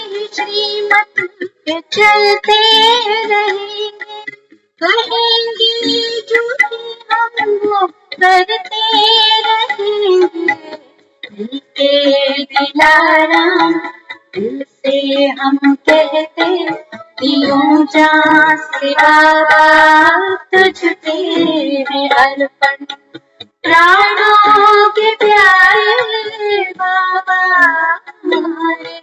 ही श्रीमत पे चलते रहेंगे, कहेंगे जो भी हम वो करते रहेंगे। दिल के दिलाराम दिल से हम कहते, दियों जा से बाबा तुझ पे है अर्पण। प्राणों के प्यारे बाबा हमारे,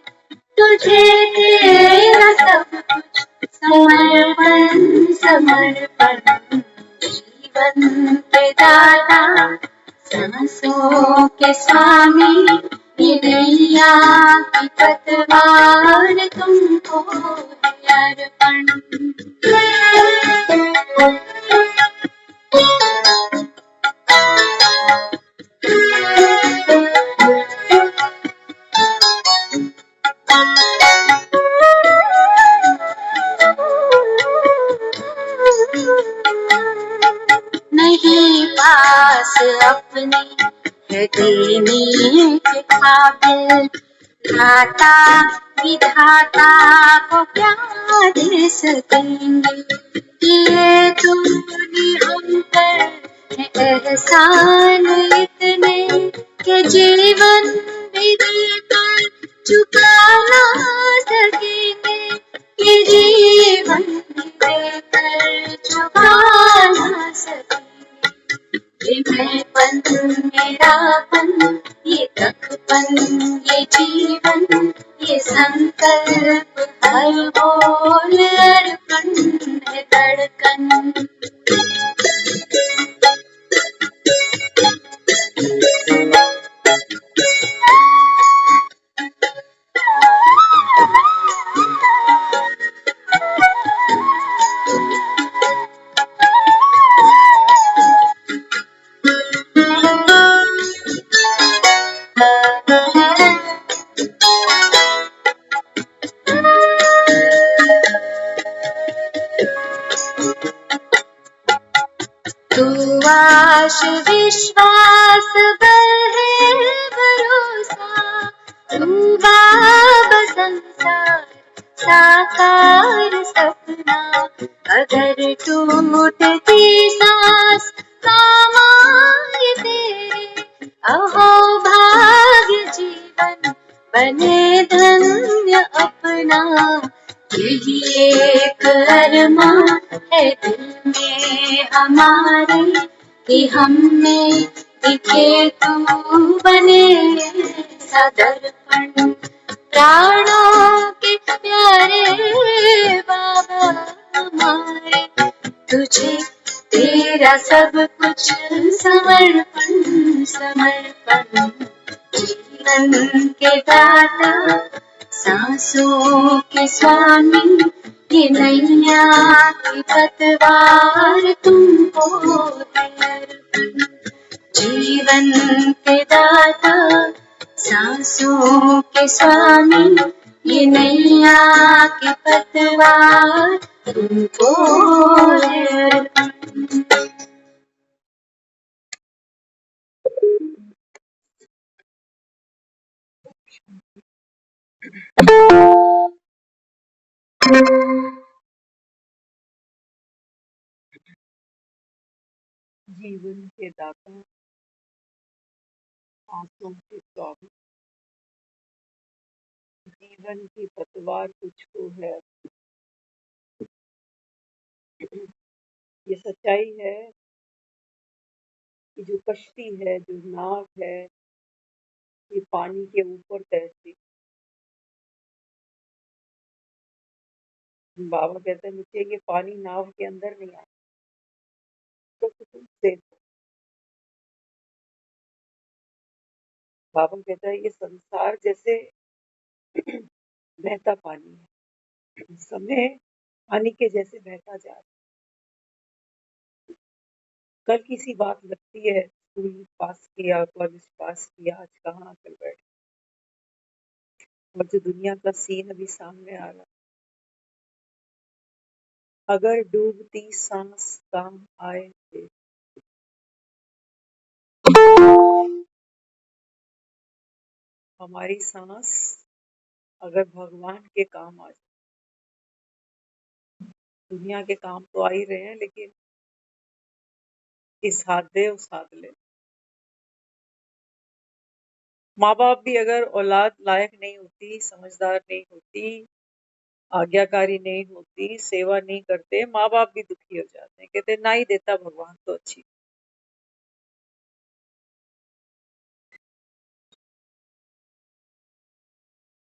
तुझे तेरा सब कुछ समर्पण समर्पण। जीवन के दाता सांसों के स्वामी, ये नैया की पतवार तुमको है अर्पण। नहीं पास अपने है देने के काबिल, दाता विधाता को क्या दे सकेंगे। ये तूने हम पर है एहसान इतने, के जीवन भी देकर चुका ना सकेंगे। ये जीवन भी देकर चुका ना सकेंगे। ये मैंपन मेरापन, ये तकपन ये जीवन, ये संकल्प हर बोल अर्पण है धड़कन। तू आश विश्वास बल है भरोसा, तू बाबा संसार साकार सपना। अगर टूटती सांस काम आए तेरे, अहो भाग्य जीवन बने धन्य अपना। यही एक अरमान है दिल में हमारे, कि हमें दिखे तू बने सदर्पण। प्राणों के प्यारे बाबा हमारे, तुझे तेरा सब कुछ समर्पण समर्पण। जीवन के दाता सांसों के स्वामी, ये नैया की पतवार तुमको है अर्पण। जीवन के दाता सांसों के स्वामी, ये नैया की पतवार तुमको है अर्पण। जीवन के दाता सांसों के स्वामी, जीवन की पतवार तुझको है। ये सच्चाई है कि जो कश्ती है, जो नाव है, ये पानी के ऊपर तैरती। बाबा कहते हैं मुझे ये पानी नाव के अंदर नहीं आता, तो तुम सेफ हो। बाबा कहता है ये संसार जैसे बहता पानी है, समय पानी के जैसे बहता जा रहा है। कल किसी बात लगती है, स्कूल पास किया, कॉलेज पास किया, आज कहाँ आकर बैठे, और जो दुनिया का सीन अभी सामने आ रहा है। अगर डूबती सांस काम आए थे, हमारी सांस अगर भगवान के काम आ जाए। दुनिया के काम तो आ ही रहे हैं, लेकिन इस हाथ दे उस हाथ ले। माँ बाप भी अगर औलाद लायक नहीं होती, समझदार नहीं होती, आज्ञाकारी नहीं होती, सेवा नहीं करते, माँ बाप भी दुखी हो जाते हैं, कहते ना ही देता भगवान तो अच्छी।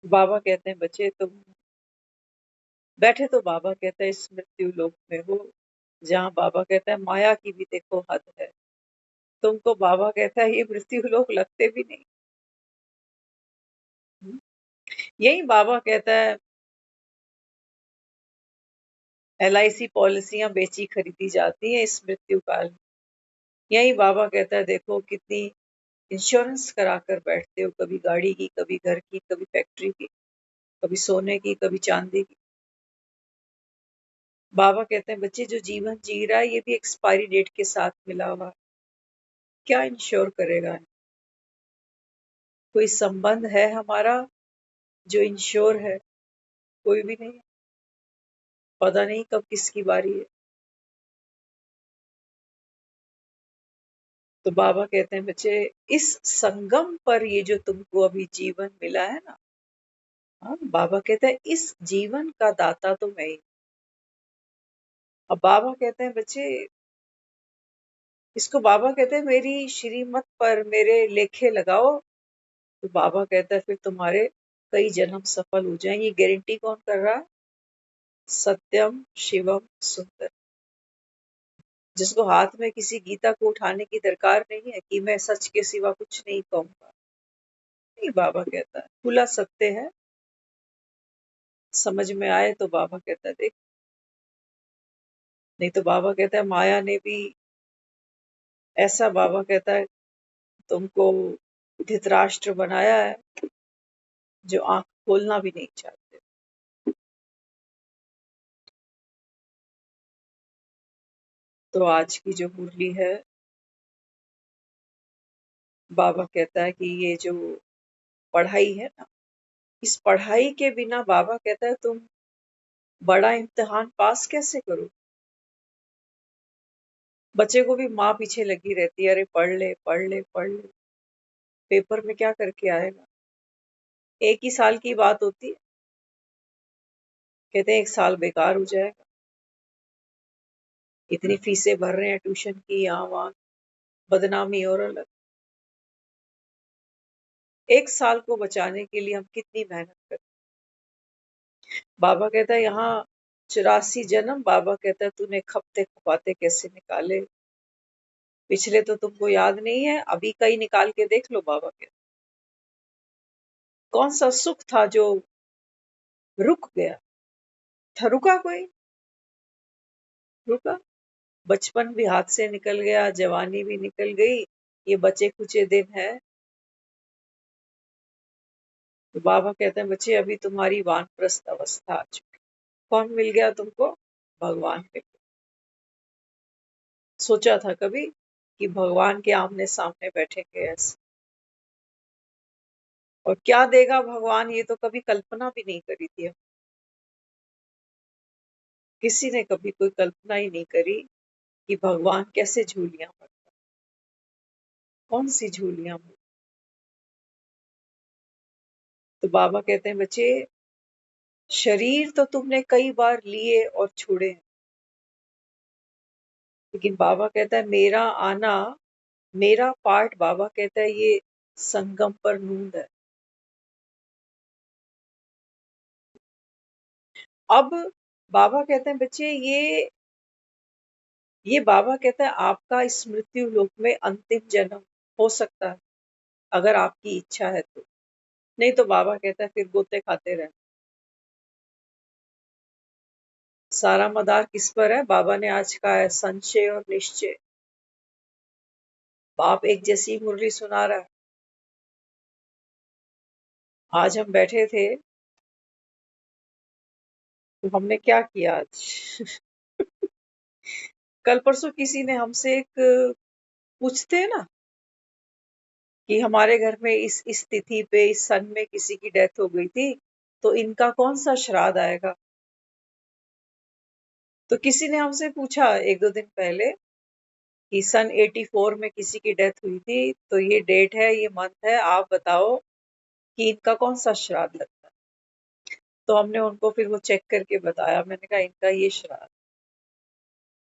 बाबा कहते हैं बच्चे तुम बैठे, तो बाबा कहता है इस मृत्यु लोक में हो, जहाँ बाबा कहता है माया की भी देखो हद है। तुमको बाबा कहता है ये मृत्यु लोक लगते भी नहीं। यही बाबा कहता है LIC पॉलिसियां बेची खरीदी जाती हैं इस मृत्यु काल में। यही बाबा कहता है देखो कितनी इंश्योरेंस करा कर बैठते हो, कभी गाड़ी की, कभी घर की, कभी फैक्ट्री की, कभी सोने की, कभी चांदी की। बाबा कहते हैं बच्चे जो जीवन जी रहा है ये भी एक्सपायरी डेट के साथ मिला हुआ है, क्या इंश्योर करेगा? कोई संबंध है हमारा जो इंश्योर है? कोई भी नहीं। पता नहीं कब किसकी बारी है। तो बाबा कहते हैं बच्चे इस संगम पर ये जो तुमको अभी जीवन मिला है ना, हाँ, बाबा कहते हैं इस जीवन का दाता तो मैं ही। अब बाबा कहते हैं बच्चे इसको, बाबा कहते हैं मेरी श्रीमत पर मेरे लेखे लगाओ, तो बाबा कहता है फिर तुम्हारे कई जन्म सफल हो जाएंगे। ये गारंटी कौन कर रहा है? सत्यम शिवम सुंदर, जिसको हाथ में किसी गीता को उठाने की दरकार नहीं है कि मैं सच के सिवा कुछ नहीं कहूंगा। नहीं, बाबा कहता है खुला सत्य है, समझ में आए तो बाबा कहता है देख। नहीं तो बाबा कहता है माया ने भी ऐसा, बाबा कहता है तुमको धृतराष्ट्र बनाया है जो आंख खोलना भी नहीं चाहते। तो आज की जो मुरली है, बाबा कहता है कि ये जो पढ़ाई है ना, इस पढ़ाई के बिना बाबा कहता है तुम बड़ा इम्तिहान पास कैसे करो? बच्चे को भी माँ पीछे लगी रहती है, अरे पढ़ ले पढ़ ले पढ़ ले, पेपर में क्या करके आएगा? एक ही साल की बात होती है, कहते हैं एक साल बेकार हो जाएगा, इतनी फीसें भर रहे हैं ट्यूशन की, यहाँ वहाँ, बदनामी और अलग। एक साल को बचाने के लिए हम कितनी मेहनत करते हैं। बाबा कहता है यहाँ 84 जन्म, बाबा कहता है तूने खपते खपाते कैसे निकाले, पिछले तो तुमको याद नहीं है, अभी का ही निकाल के देख लो। बाबा कहता है कौन सा सुख था जो रुक गया था? रुका कोई? रुका? बचपन भी हाथ से निकल गया, जवानी भी निकल गई, ये बचे कुचे दिन है। तो बाबा कहते हैं बच्चे अभी तुम्हारी वानप्रस्थ अवस्था आ चुकी। कौन मिल गया तुमको? भगवान मिल गया। सोचा था कभी कि भगवान के आमने सामने बैठेंगे ऐसे? और क्या देगा भगवान, ये तो कभी कल्पना भी नहीं करी थी। किसी ने कभी कोई कल्पना ही नहीं करी कि भगवान कैसे झूलियां भरता, कौन सी झूलियां भरता। तो बाबा कहते हैं बच्चे शरीर तो तुमने कई बार लिए और छोड़े, लेकिन बाबा कहता है मेरा आना, मेरा पार्ट, बाबा कहता है ये संगम पर नूंद है। अब बाबा कहते हैं बच्चे ये बाबा कहता है आपका इस मृत्यु लोक में अंतिम जन्म हो सकता है, अगर आपकी इच्छा है तो। नहीं तो बाबा कहता है फिर गोते खाते रहे। सारा मदार किस पर है? बाबा ने आज कहा है संशय और निश्चय। बाप एक जैसी मुरली सुना रहा है। आज हम बैठे थे तो हमने क्या किया आज? कल परसों किसी ने हमसे एक पूछते हैं ना कि हमारे घर में इस तिथि पे इस सन में किसी की डेथ हो गई थी, तो इनका कौन सा श्राद्ध आएगा। तो किसी ने हमसे पूछा 1-2 दिन पहले कि सन 84 में किसी की डेथ हुई थी, तो ये डेट है, ये मंथ है, आप बताओ कि इनका कौन सा श्राद्ध लगता है। तो हमने उनको फिर वो चेक करके बताया। मैंने कहा इनका ये श्राद्ध।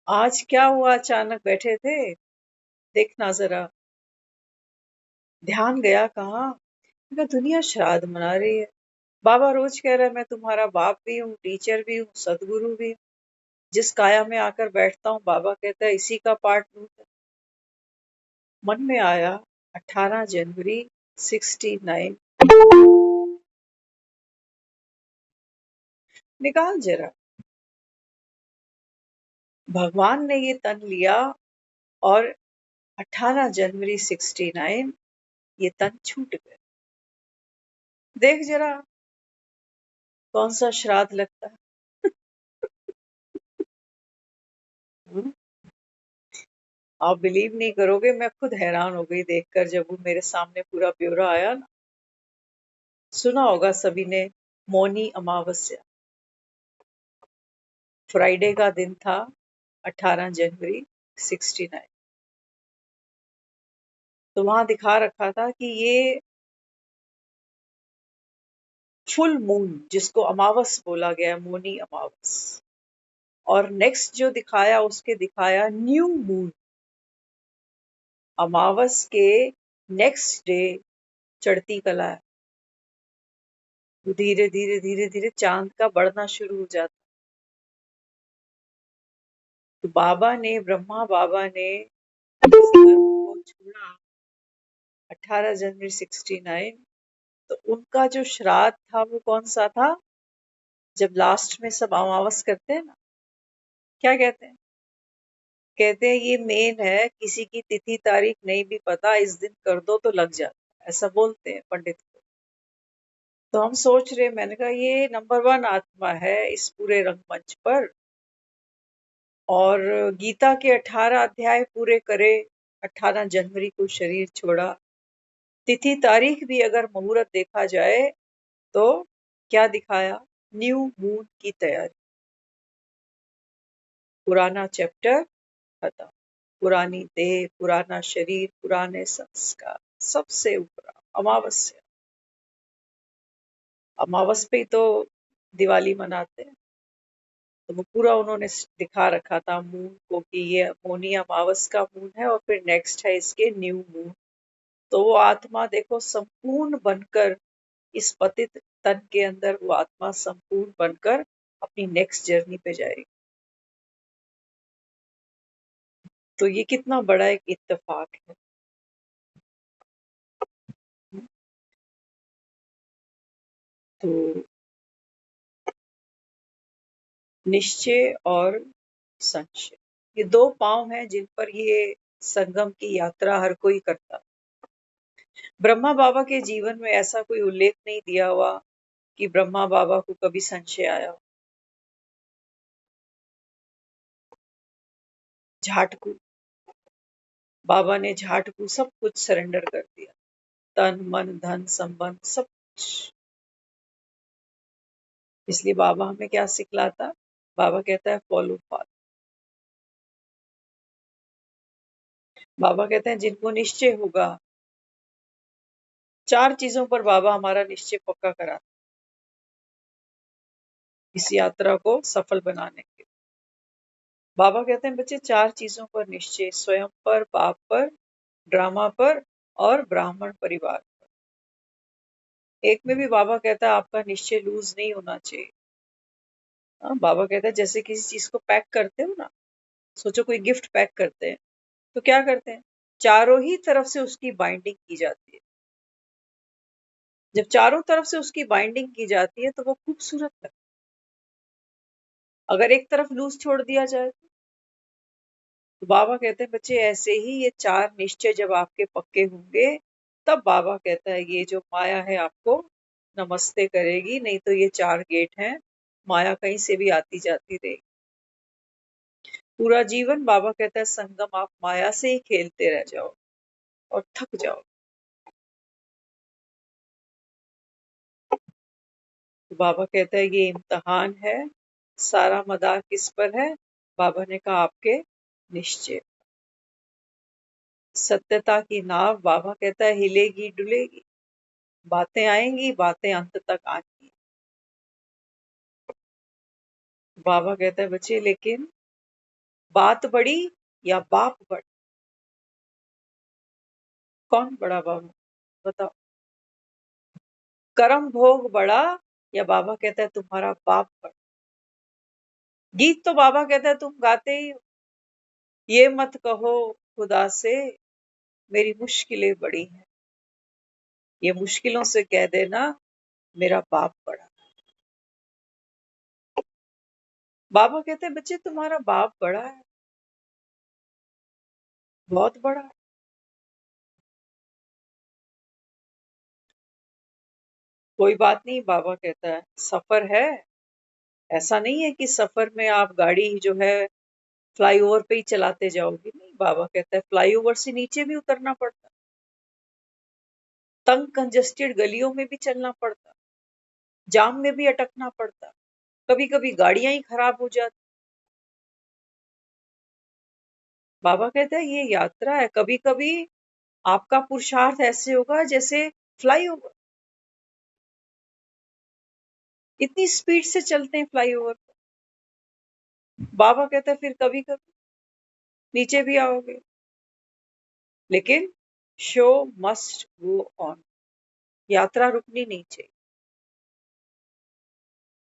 आज क्या हुआ, अचानक बैठे थे, देखना जरा। ध्यान गया कहाँ, दुनिया श्राद्ध मना रही है। बाबा रोज कह रहा है मैं तुम्हारा बाप भी हूँ, टीचर भी हूँ, सदगुरु भी हूँ। जिस काया में आकर बैठता हूँ, बाबा कहता है इसी का पार्ट हूँ। मन में आया 18 जनवरी 69। निकाल जरा। भगवान ने ये तन लिया और 18 जनवरी 69 ये तन छूट गया। देख जरा कौन सा श्राद्ध लगता है। हम्म? आप बिलीव नहीं करोगे, मैं खुद हैरान हो गई देखकर जब वो मेरे सामने पूरा ब्यौरा आया ना। सुना होगा सभी ने, मौनी अमावस्या। फ्राइडे का दिन था 18 जनवरी 69। तो वहां दिखा रखा था कि ये फुल मून जिसको अमावस बोला गया, मौनी अमावस। और नेक्स्ट जो दिखाया उसके दिखाया न्यू मून। अमावस के नेक्स्ट डे चढ़ती कला है। धीरे धीरे धीरे धीरे चांद का बढ़ना शुरू हो जाता। तो बाबा ने, ब्रह्मा बाबा ने इस कर्म को छोड़ा 18 जनवरी 69। तो उनका जो श्राद्ध था वो कौन सा था, जब लास्ट में सब अमावस करते हैं ना, क्या कहते हैं, कहते हैं ये मेन है, किसी की तिथि तारीख नहीं भी पता, इस दिन कर दो तो लग जाता है, ऐसा बोलते हैं पंडित को। तो हम सोच रहे, मैंने कहा ये नंबर 1 आत्मा है इस पूरे रंगमंच पर, और गीता के 18 अध्याय पूरे करे, 18 जनवरी को शरीर छोड़ा। तिथि तारीख भी अगर मुहूर्त देखा जाए तो क्या दिखाया, न्यू मून की तैयारी। पुराना चैप्टर खत्म, पुरानी देह, पुराना शरीर, पुराने संस्कार, सबसे ऊपर अमावस्या। अमावस पे ही तो दिवाली मनाते हैं। तो वो पूरा उन्होंने दिखा रखा था मून को कि ये मौनी अमावस का मून है और फिर नेक्स्ट है इसके न्यू मून। तो वो आत्मा देखो संपूर्ण बनकर, इस पतित तन के अंदर वो आत्मा संपूर्ण बनकर अपनी नेक्स्ट जर्नी पे जाएगी। तो ये कितना बड़ा एक इत्तेफाक है। तो निश्चय और संशय, ये 2 पांव हैं जिन पर ये संगम की यात्रा हर कोई करता। ब्रह्मा बाबा के जीवन में ऐसा कोई उल्लेख नहीं दिया हुआ कि ब्रह्मा बाबा को कभी संशय आया। झाटकू, बाबा ने झाटकू सब कुछ सरेंडर कर दिया, तन मन धन संबंध सब कुछ। इसलिए बाबा हमें क्या सिखलाता, बाबा कहता है फॉलो फादर। बाबा कहते हैं जिनको निश्चय होगा, 4 चीजों पर बाबा हमारा निश्चय पक्का कराता इस यात्रा को सफल बनाने के। बाबा कहते हैं बच्चे 4 चीजों पर निश्चय, स्वयं पर, बाप पर, ड्रामा पर और ब्राह्मण परिवार पर। एक में भी बाबा कहता है आपका निश्चय लूज नहीं होना चाहिए। बाबा कहता है जैसे किसी चीज को पैक करते हो ना, सोचो कोई गिफ्ट पैक करते हैं, तो क्या करते हैं, चारों ही तरफ से उसकी बाइंडिंग की जाती है। जब चारों तरफ से उसकी बाइंडिंग की जाती है तो वो खूबसूरत लगता है। अगर एक तरफ लूज छोड़ दिया जाए तो बाबा कहते हैं बच्चे ऐसे ही ये 4 निश्चय जब आपके पक्के होंगे, तब बाबा कहता है ये जो माया है आपको नमस्ते करेगी, नहीं तो ये 4 गेट हैं, माया कहीं से भी आती जाती रहेगी। पूरा जीवन बाबा कहता है संगम आप माया से ही खेलते रह जाओ और थक जाओ। तो बाबा कहता है ये इम्तिहान है, सारा मदार किस पर है? बाबा ने कहा आपके निश्चय। सत्यता की नाव, बाबा कहता है हिलेगी डुलेगी, बातें आएंगी, बातें अंत तक आएंगी। बाबा कहता है बच्चे लेकिन बात बड़ी या बाप बड़ा? कौन बड़ा बाबा बताओ? कर्म भोग बड़ा या बाबा कहता है तुम्हारा बाप बड़ा? गीत तो बाबा कहता है तुम गाते ही हो। ये मत कहो खुदा से मेरी मुश्किलें बड़ी हैं, ये मुश्किलों से कह देना मेरा बाप बड़ा। बाबा कहते हैं बच्चे तुम्हारा बाप बड़ा है, बहुत बड़ा है। कोई बात नहीं, बाबा कहता है सफर है, ऐसा नहीं है कि सफर में आप गाड़ी जो है फ्लाईओवर पे ही चलाते जाओगे, नहीं। बाबा कहता है फ्लाईओवर से नीचे भी उतरना पड़ता, तंग कंजेस्टेड गलियों में भी चलना पड़ता, जाम में भी अटकना पड़ता, कभी कभी गाड़ियां ही खराब हो जाती। बाबा कहता है ये यात्रा है, कभी कभी आपका पुरुषार्थ ऐसे होगा जैसे फ्लाईओवर, इतनी स्पीड से चलते हैं फ्लाईओवर। बाबा कहता है फिर कभी कभी नीचे भी आओगे, लेकिन शो मस्ट गो ऑन, यात्रा रुकनी नहीं चाहिए।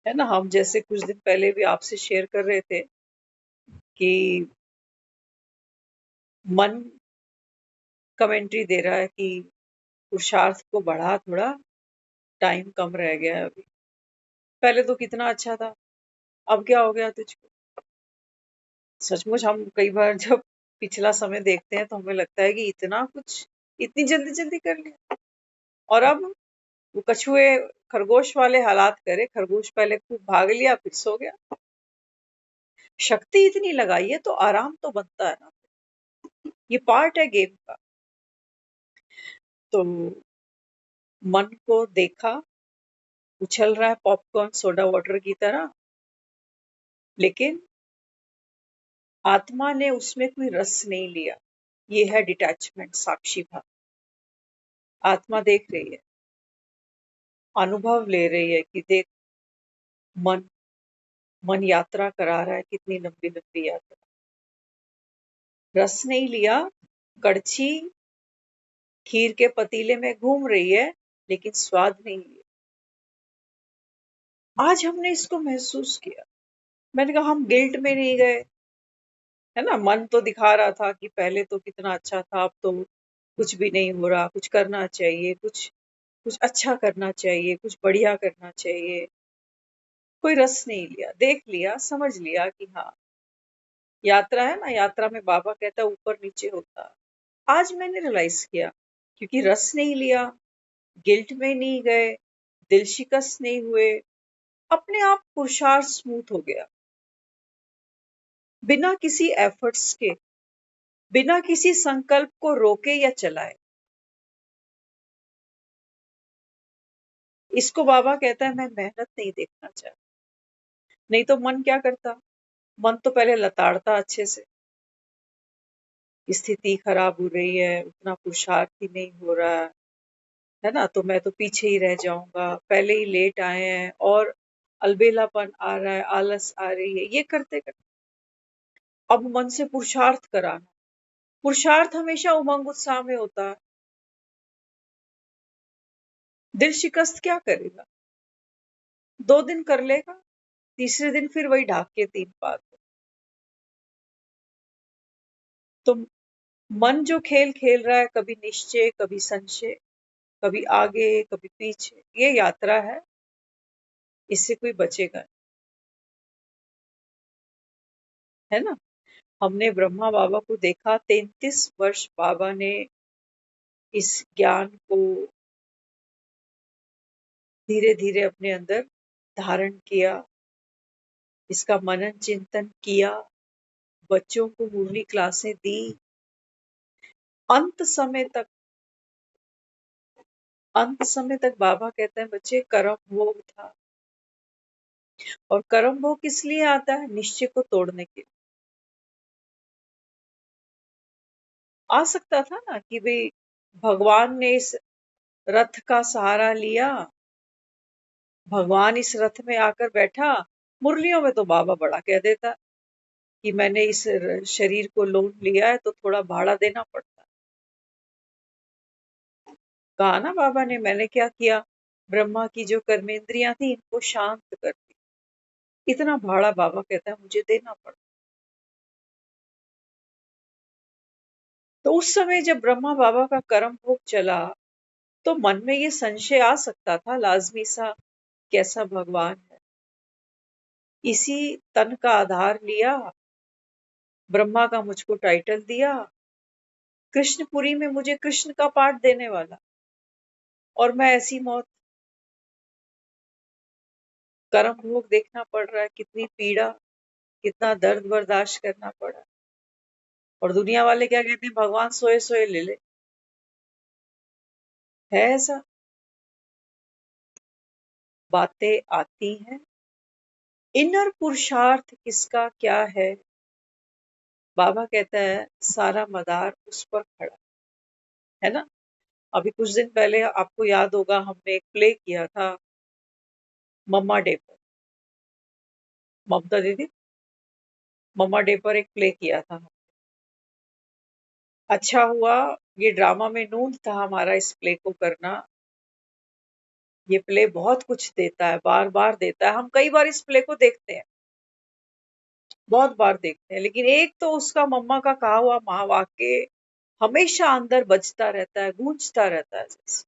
है ना, हम जैसे कुछ दिन पहले भी आपसे शेयर कर रहे थे कि मन कमेंट्री दे रहा है कि पुरुषार्थ को बढ़ा थोड़ा, टाइम कम रह गया है अभी, पहले तो कितना अच्छा था, अब क्या हो गया तुझको? सचमुच हम कई बार जब पिछला समय देखते हैं तो हमें लगता है कि इतना कुछ इतनी जल्दी जल्दी कर लिया। और अब वो कछुए खरगोश वाले हालात करे, खरगोश पहले खूब भाग लिया फिर सो गया। शक्ति इतनी लगाई है तो आराम तो बनता है ना, ये पार्ट है गेम का। तो मन को देखा उछल रहा है पॉपकॉर्न सोडा वाटर की तरह, लेकिन आत्मा ने उसमें कोई रस नहीं लिया। ये है डिटैचमेंट, साक्षी भाव। आत्मा देख रही है, अनुभव ले रही है कि देख मन मन यात्रा करा रहा है, कितनी लंबी लंबी यात्रा। रस नहीं लिया, कड़छी खीर के पतीले में घूम रही है लेकिन स्वाद नहीं लिया। आज हमने इसको महसूस किया। मैंने कहा हम गिल्ट में नहीं गए, है ना। मन तो दिखा रहा था कि पहले तो कितना अच्छा था, अब तो कुछ भी नहीं हो रहा, कुछ करना चाहिए, कुछ कुछ अच्छा करना चाहिए, कुछ बढ़िया करना चाहिए। कोई रस नहीं लिया, देख लिया, समझ लिया कि हाँ यात्रा है ना, यात्रा में बाबा कहता है ऊपर नीचे होता है। आज मैंने रियलाइज किया, क्योंकि रस नहीं लिया, गिल्ट में नहीं गए, दिल शिकस्त नहीं हुए, अपने आप पुरुषार्थ स्मूथ हो गया, बिना किसी एफर्ट्स के, बिना किसी संकल्प को रोके या चलाए। इसको बाबा कहता है मैं मेहनत नहीं देखना चाहता। नहीं तो मन क्या करता? मन तो पहले लताड़ता अच्छे से, स्थिति खराब हो रही है, उतना पुरुषार्थ ही नहीं हो रहा है ना, तो मैं तो पीछे ही रह जाऊंगा, पहले ही लेट आए हैं और अलबेलापन आ रहा है, आलस आ रही है, ये करते करते अब मन से पुरुषार्थ कराना। पुरुषार्थ हमेशा उमंग उत्साह में होता है, दिल शिकस्त क्या करेगा? 2 दिन कर लेगा, तीसरे दिन फिर वही ढाक के 3 बात। तो मन जो खेल खेल रहा है, कभी निश्चय कभी संशय, कभी आगे कभी पीछे, ये यात्रा है, इससे कोई बचेगा नहीं, है ना। हमने ब्रह्मा बाबा को देखा, 33 वर्ष बाबा ने इस ज्ञान को धीरे धीरे अपने अंदर धारण किया, इसका मनन चिंतन किया, बच्चों को मुरली क्लासें दी। अंत समय तक अंत समय तक बाबा कहते हैं बच्चे कर्म भोग था, और कर्म भोग किस लिए आता है? निश्चय को तोड़ने के लिए। आ सकता था ना कि भाई भगवान ने इस रथ का सहारा लिया, भगवान इस रथ में आकर बैठा। मुरलियों में तो बाबा बड़ा कह देता कि मैंने इस शरीर को लोन लिया है तो थोड़ा भाड़ा देना पड़ता है। कहा ना बाबा ने, मैंने क्या किया, ब्रह्मा की जो कर्मेंद्रियां थी इनको शांत कर दी, इतना भाड़ा बाबा कहता है मुझे देना पड़ा। तो उस समय जब ब्रह्मा बाबा का कर्म भोग चला तो मन में ये संशय आ सकता था लाजमी सा, कैसा भगवान है। इसी तन का आधार लिया, ब्रह्मा का मुझको टाइटल दिया, कृष्णपुरी में मुझे कृष्ण का पाठ देने वाला, और मैं ऐसी मौत। कर्म भोग देखना पड़ रहा है, कितनी पीड़ा, कितना दर्द बर्दाश्त करना पड़ा। और दुनिया वाले क्या कहते हैं, भगवान सोए सोए ले ले। है ऐसा? बातें आती हैं। इनर पुरुषार्थ किसका क्या है, बाबा कहता है सारा मदार उस पर खड़ा है ना। अभी कुछ दिन पहले आपको याद होगा हमने एक प्ले किया था मम्मा डे पर, ममता दीदी, मम्मा डे पर एक प्ले किया था। अच्छा हुआ ये ड्रामा में नून था हमारा इस प्ले को करना। ये प्ले बहुत कुछ देता है, बार बार देता है। हम कई बार इस प्ले को देखते हैं, बहुत बार देखते हैं, लेकिन एक तो उसका मम्मा का कहा हुआ महावाक्य हमेशा अंदर बजता रहता है, गूंजता रहता है। जैसे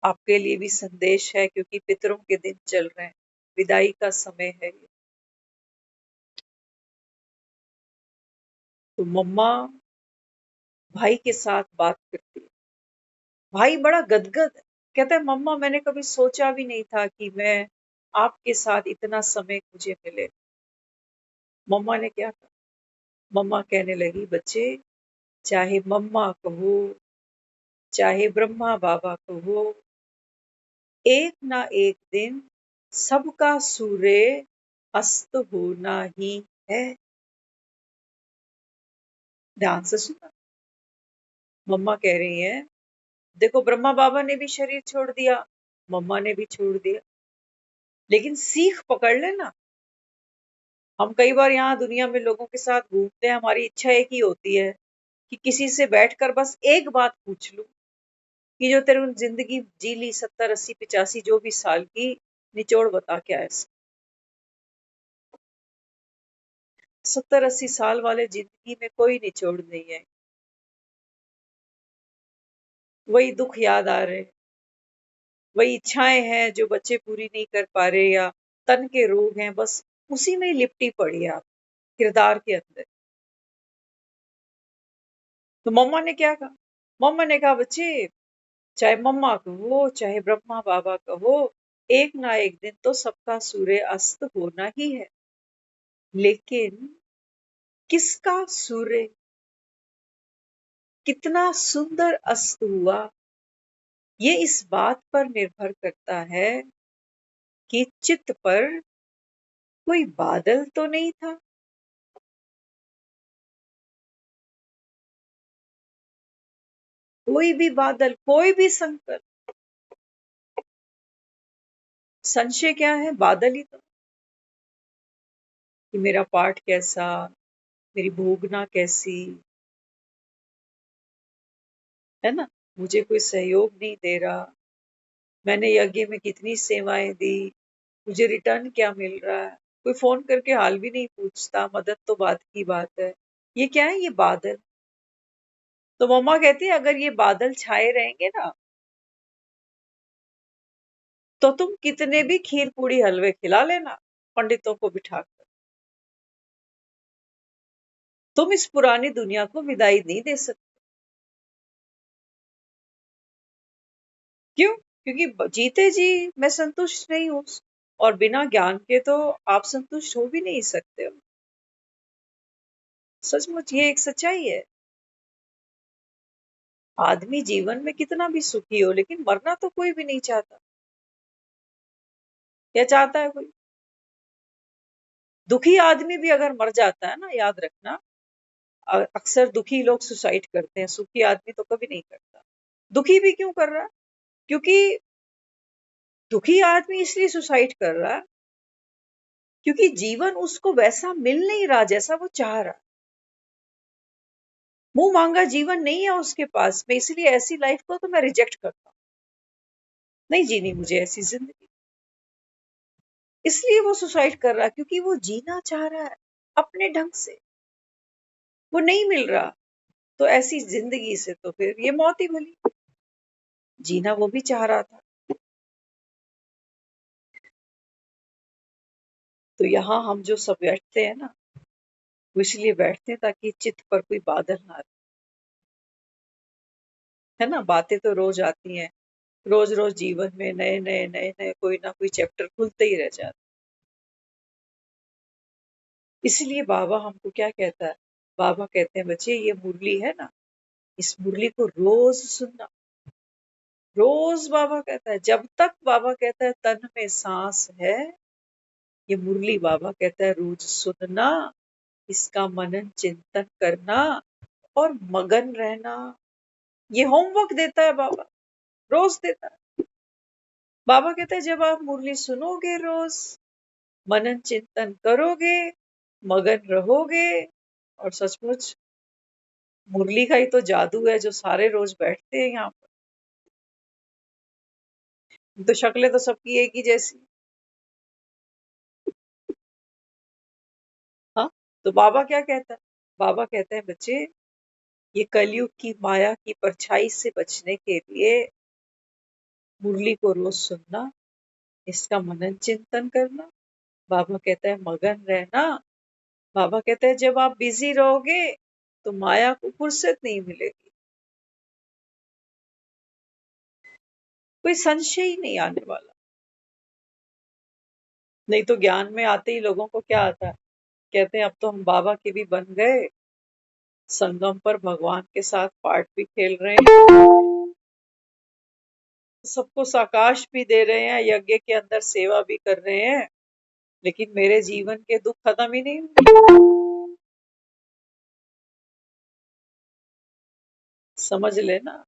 आपके लिए भी संदेश है, क्योंकि पितरों के दिन चल रहे हैं, विदाई का समय है। तो मम्मा भाई के साथ बात करती है, भाई बड़ा गदगद है। कहता है मम्मा मैंने कभी सोचा भी नहीं था कि मैं आपके साथ इतना समय मुझे मिले। मम्मा ने क्या कहा, मम्मा कहने लगी बच्चे, चाहे मम्मा कहो चाहे ब्रह्मा बाबा कहो, एक ना एक दिन सबका सूर्य अस्त होना ही है। ध्यान से सुना, मम्मा कह रही है देखो ब्रह्मा बाबा ने भी शरीर छोड़ दिया, मम्मा ने भी छोड़ दिया, लेकिन सीख पकड़ लेना। हम कई बार यहाँ दुनिया में लोगों के साथ घूमते हैं, हमारी इच्छा एक ही होती है कि किसी से बैठकर बस एक बात पूछ लूं कि जो तेरे जिंदगी जी ली 70 80 85 जो भी साल की, निचोड़ बता क्या है। 70 80 साल वाले जिंदगी में कोई निचोड़ नहीं है, वही दुख याद आ रहे, वही इच्छाएं हैं जो बच्चे पूरी नहीं कर पा रहे, या तन के रोग हैं, बस उसी में ही लिपटी पड़ी है आप किरदार के अंदर। तो मम्मा ने क्या कहा, मम्मा ने कहा बच्चे, चाहे मम्मा कहो चाहे ब्रह्मा बाबा कहो, एक ना एक दिन तो सबका सूर्य अस्त होना ही है, लेकिन किसका सूर्य कितना सुंदर अस्त हुआ, ये इस बात पर निर्भर करता है कि चित्त पर कोई बादल तो नहीं था। कोई भी बादल, कोई भी संकट, संशय क्या है, बादल ही तो। कि मेरा पाठ कैसा, मेरी भोगना कैसी, है ना, मुझे कोई सहयोग नहीं दे रहा, मैंने यज्ञ में कितनी सेवाएं दी, मुझे रिटर्न क्या मिल रहा है, कोई फोन करके हाल भी नहीं पूछता, मदद तो बात की बात है। ये क्या है, ये बादल। तो मम्मा कहती है अगर ये बादल छाए रहेंगे ना, तो तुम कितने भी खीर पूड़ी हलवे खिला लेना पंडितों को बिठाकर, तुम इस पुरानी दुनिया को विदाई नहीं दे सकते। क्यों? क्योंकि जीते जी मैं संतुष्ट नहीं हूं, और बिना ज्ञान के तो आप संतुष्ट हो भी नहीं सकते हो। सचमुच ये एक सच्चाई है। आदमी जीवन में कितना भी सुखी हो, लेकिन मरना तो कोई भी नहीं चाहता। क्या चाहता है कोई? दुखी आदमी भी अगर मर जाता है ना, याद रखना, अक्सर दुखी लोग सुसाइड करते हैं, सुखी आदमी तो कभी नहीं करता। दुखी भी क्यों कर रहा है? क्योंकि दुखी आदमी इसलिए सुसाइड कर रहा है क्योंकि जीवन उसको वैसा मिल नहीं रहा जैसा वो चाह रहा। मुंह मांगा जीवन नहीं है उसके पास में, इसलिए ऐसी लाइफ को तो मैं रिजेक्ट करता हूँ। नहीं जीनी मुझे ऐसी जिंदगी, इसलिए वो सुसाइड कर रहा है, क्योंकि वो जीना चाह रहा है अपने ढंग से, वो नहीं मिल रहा। तो ऐसी जिंदगी से तो फिर ये मौत ही भली। जीना वो भी चाह रहा था। तो यहाँ हम जो सब बैठते हैं ना, वो इसलिए बैठते हैं ताकि चित्त पर कोई बादल ना आए, है ना। बातें तो रोज आती हैं, रोज रोज जीवन में नए नए नए नए कोई ना कोई चैप्टर खुलते ही रह जाते। इसलिए बाबा हमको क्या कहता है? बाबा कहते हैं बच्चे, ये मुरली है ना, इस मुरली को रोज सुनना। रोज बाबा कहता है, जब तक बाबा कहता है तन में सांस है, ये मुरली बाबा कहता है रोज सुनना, इसका मनन चिंतन करना और मगन रहना। ये होमवर्क देता है बाबा, रोज देता है। बाबा कहते हैं जब आप मुरली सुनोगे, रोज मनन चिंतन करोगे, मगन रहोगे, और सचमुच मुरली का ही तो जादू है जो सारे रोज बैठते हैं यहाँ पर। तो शक्लें तो सबकी एक ही जैसी। हाँ, तो बाबा क्या कहता है? बाबा कहते हैं बच्चे, ये कलयुग की माया की परछाई से बचने के लिए मुरली को रोज सुनना, इसका मनन चिंतन करना। बाबा कहता है मगन रहना। बाबा कहते हैं जब आप बिजी रहोगे तो माया को फुर्सत नहीं मिलेगी, कोई संशय ही नहीं आने वाला। नहीं तो ज्ञान में आते ही लोगों को क्या आता है? कहते हैं अब तो हम बाबा के भी बन गए, संगम पर भगवान के साथ पार्ट भी खेल रहे हैं, सबको साकाश भी दे रहे हैं, यज्ञ के अंदर सेवा भी कर रहे हैं, लेकिन मेरे जीवन के दुख खत्म ही नहीं हुए। समझ लेना,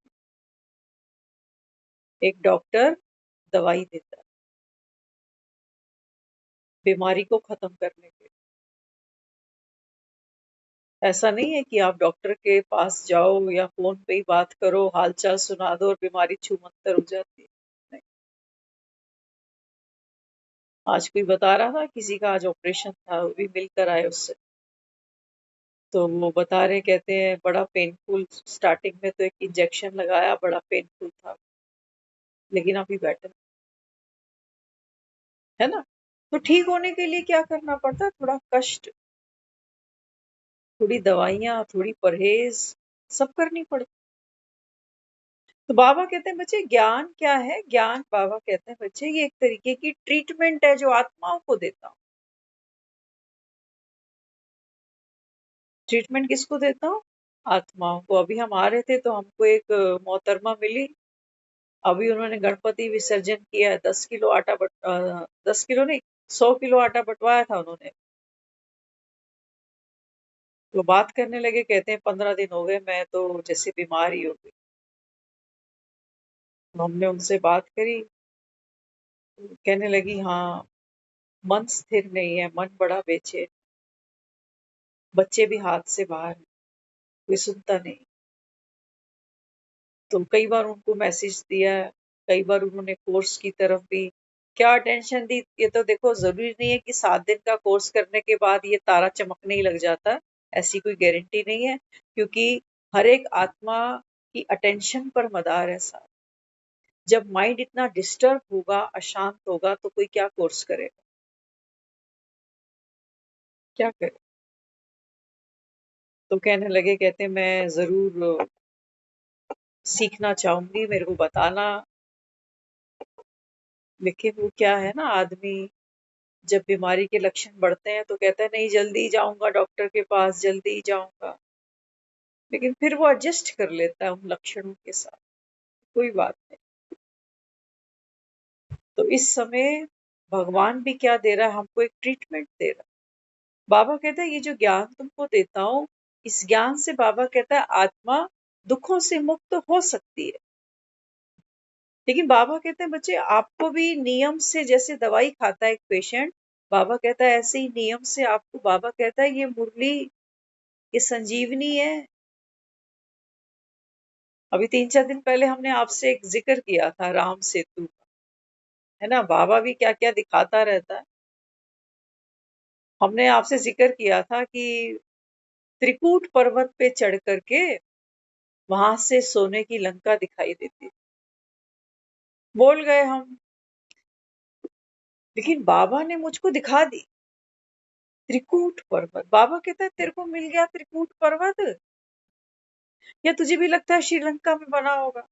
एक डॉक्टर दवाई देता है बीमारी को खत्म करने के लिए। ऐसा नहीं है कि आप डॉक्टर के पास जाओ या फोन पे ही बात करो, हालचाल सुना दो और बीमारी छूमंतर हो जाती है। नहीं। आज कोई बता रहा था, किसी का आज ऑपरेशन था, वो भी मिलकर आए उससे। तो वो बता रहे, कहते हैं बड़ा पेनफुल, स्टार्टिंग में तो एक इंजेक्शन लगाया, बड़ा पेनफुल था, लेकिन अभी बेटर है ना। तो ठीक होने के लिए क्या करना पड़ता है? थोड़ा कष्ट, थोड़ी दवाइयाँ, थोड़ी परहेज, सब करनी पड़ती। तो बाबा कहते हैं बच्चे, ज्ञान क्या है? ज्ञान, बाबा कहते हैं बच्चे, ये एक तरीके की ट्रीटमेंट है जो आत्माओं को देता हूँ। ट्रीटमेंट किसको देता हूँ? आत्माओं को। अभी हम आ रहे थे तो हमको एक मोहतरमा मिली, अभी उन्होंने गणपति विसर्जन किया है, 10 किलो आटा 10 किलो नहीं, 100 किलो आटा बंटवाया था उन्होंने। तो बात करने लगे, कहते हैं 15 दिन हो गए, मैं तो जैसे बीमार ही हो गई। तो हमने उनसे बात करी, कहने लगी हाँ, मन स्थिर नहीं है, मन बड़ा बेचैन, बच्चे भी हाथ से बाहर हैं, कोई सुनता नहीं। तो कई बार उनको मैसेज दिया है, कई बार उन्होंने कोर्स की तरफ भी क्या अटेंशन दी। ये तो देखो, जरूरी नहीं है कि 7 दिन का कोर्स करने के बाद ये तारा चमकने ही लग जाता है, ऐसी कोई गारंटी नहीं है, क्योंकि हर एक आत्मा की अटेंशन पर मदार है सारा। जब माइंड इतना डिस्टर्ब होगा, अशांत होगा, तो कोई क्या कोर्स करेगा, क्या करे। तो कहने लगे, कहते मैं जरूर सीखना चाहूंगी, मेरे को बताना। लेकिन वो क्या है ना, आदमी जब बीमारी के लक्षण बढ़ते हैं तो कहता है नहीं, जल्दी जाऊंगा डॉक्टर के पास, जल्दी जाऊंगा, लेकिन फिर वो एडजस्ट कर लेता है उन लक्षणों के साथ, कोई बात नहीं। तो इस समय भगवान भी क्या दे रहा है, हमको एक ट्रीटमेंट दे रहा है। बाबा कहता है ये जो ज्ञान तुमको देता हूँ, इस ज्ञान से बाबा कहता है आत्मा दुखों से मुक्त हो सकती है। लेकिन बाबा कहते हैं बच्चे आपको भी नियम से, जैसे दवाई खाता है एक पेशेंट, बाबा कहता है ऐसे ही नियम से आपको, बाबा कहता है ये मुरली, ये संजीवनी है। अभी 3-4 दिन पहले हमने आपसे एक जिक्र किया था राम सेतु का, है ना। बाबा भी क्या क्या दिखाता रहता है। हमने आपसे जिक्र किया था कि त्रिकूट पर्वत पे चढ़ करके वहां से सोने की लंका दिखाई देती। बोल गए हम, लेकिन बाबा ने मुझको दिखा दी त्रिकूट पर्वत। बाबा कहता है तेरे को मिल गया त्रिकूट पर्वत, या तुझे भी लगता है श्रीलंका में बना होगा।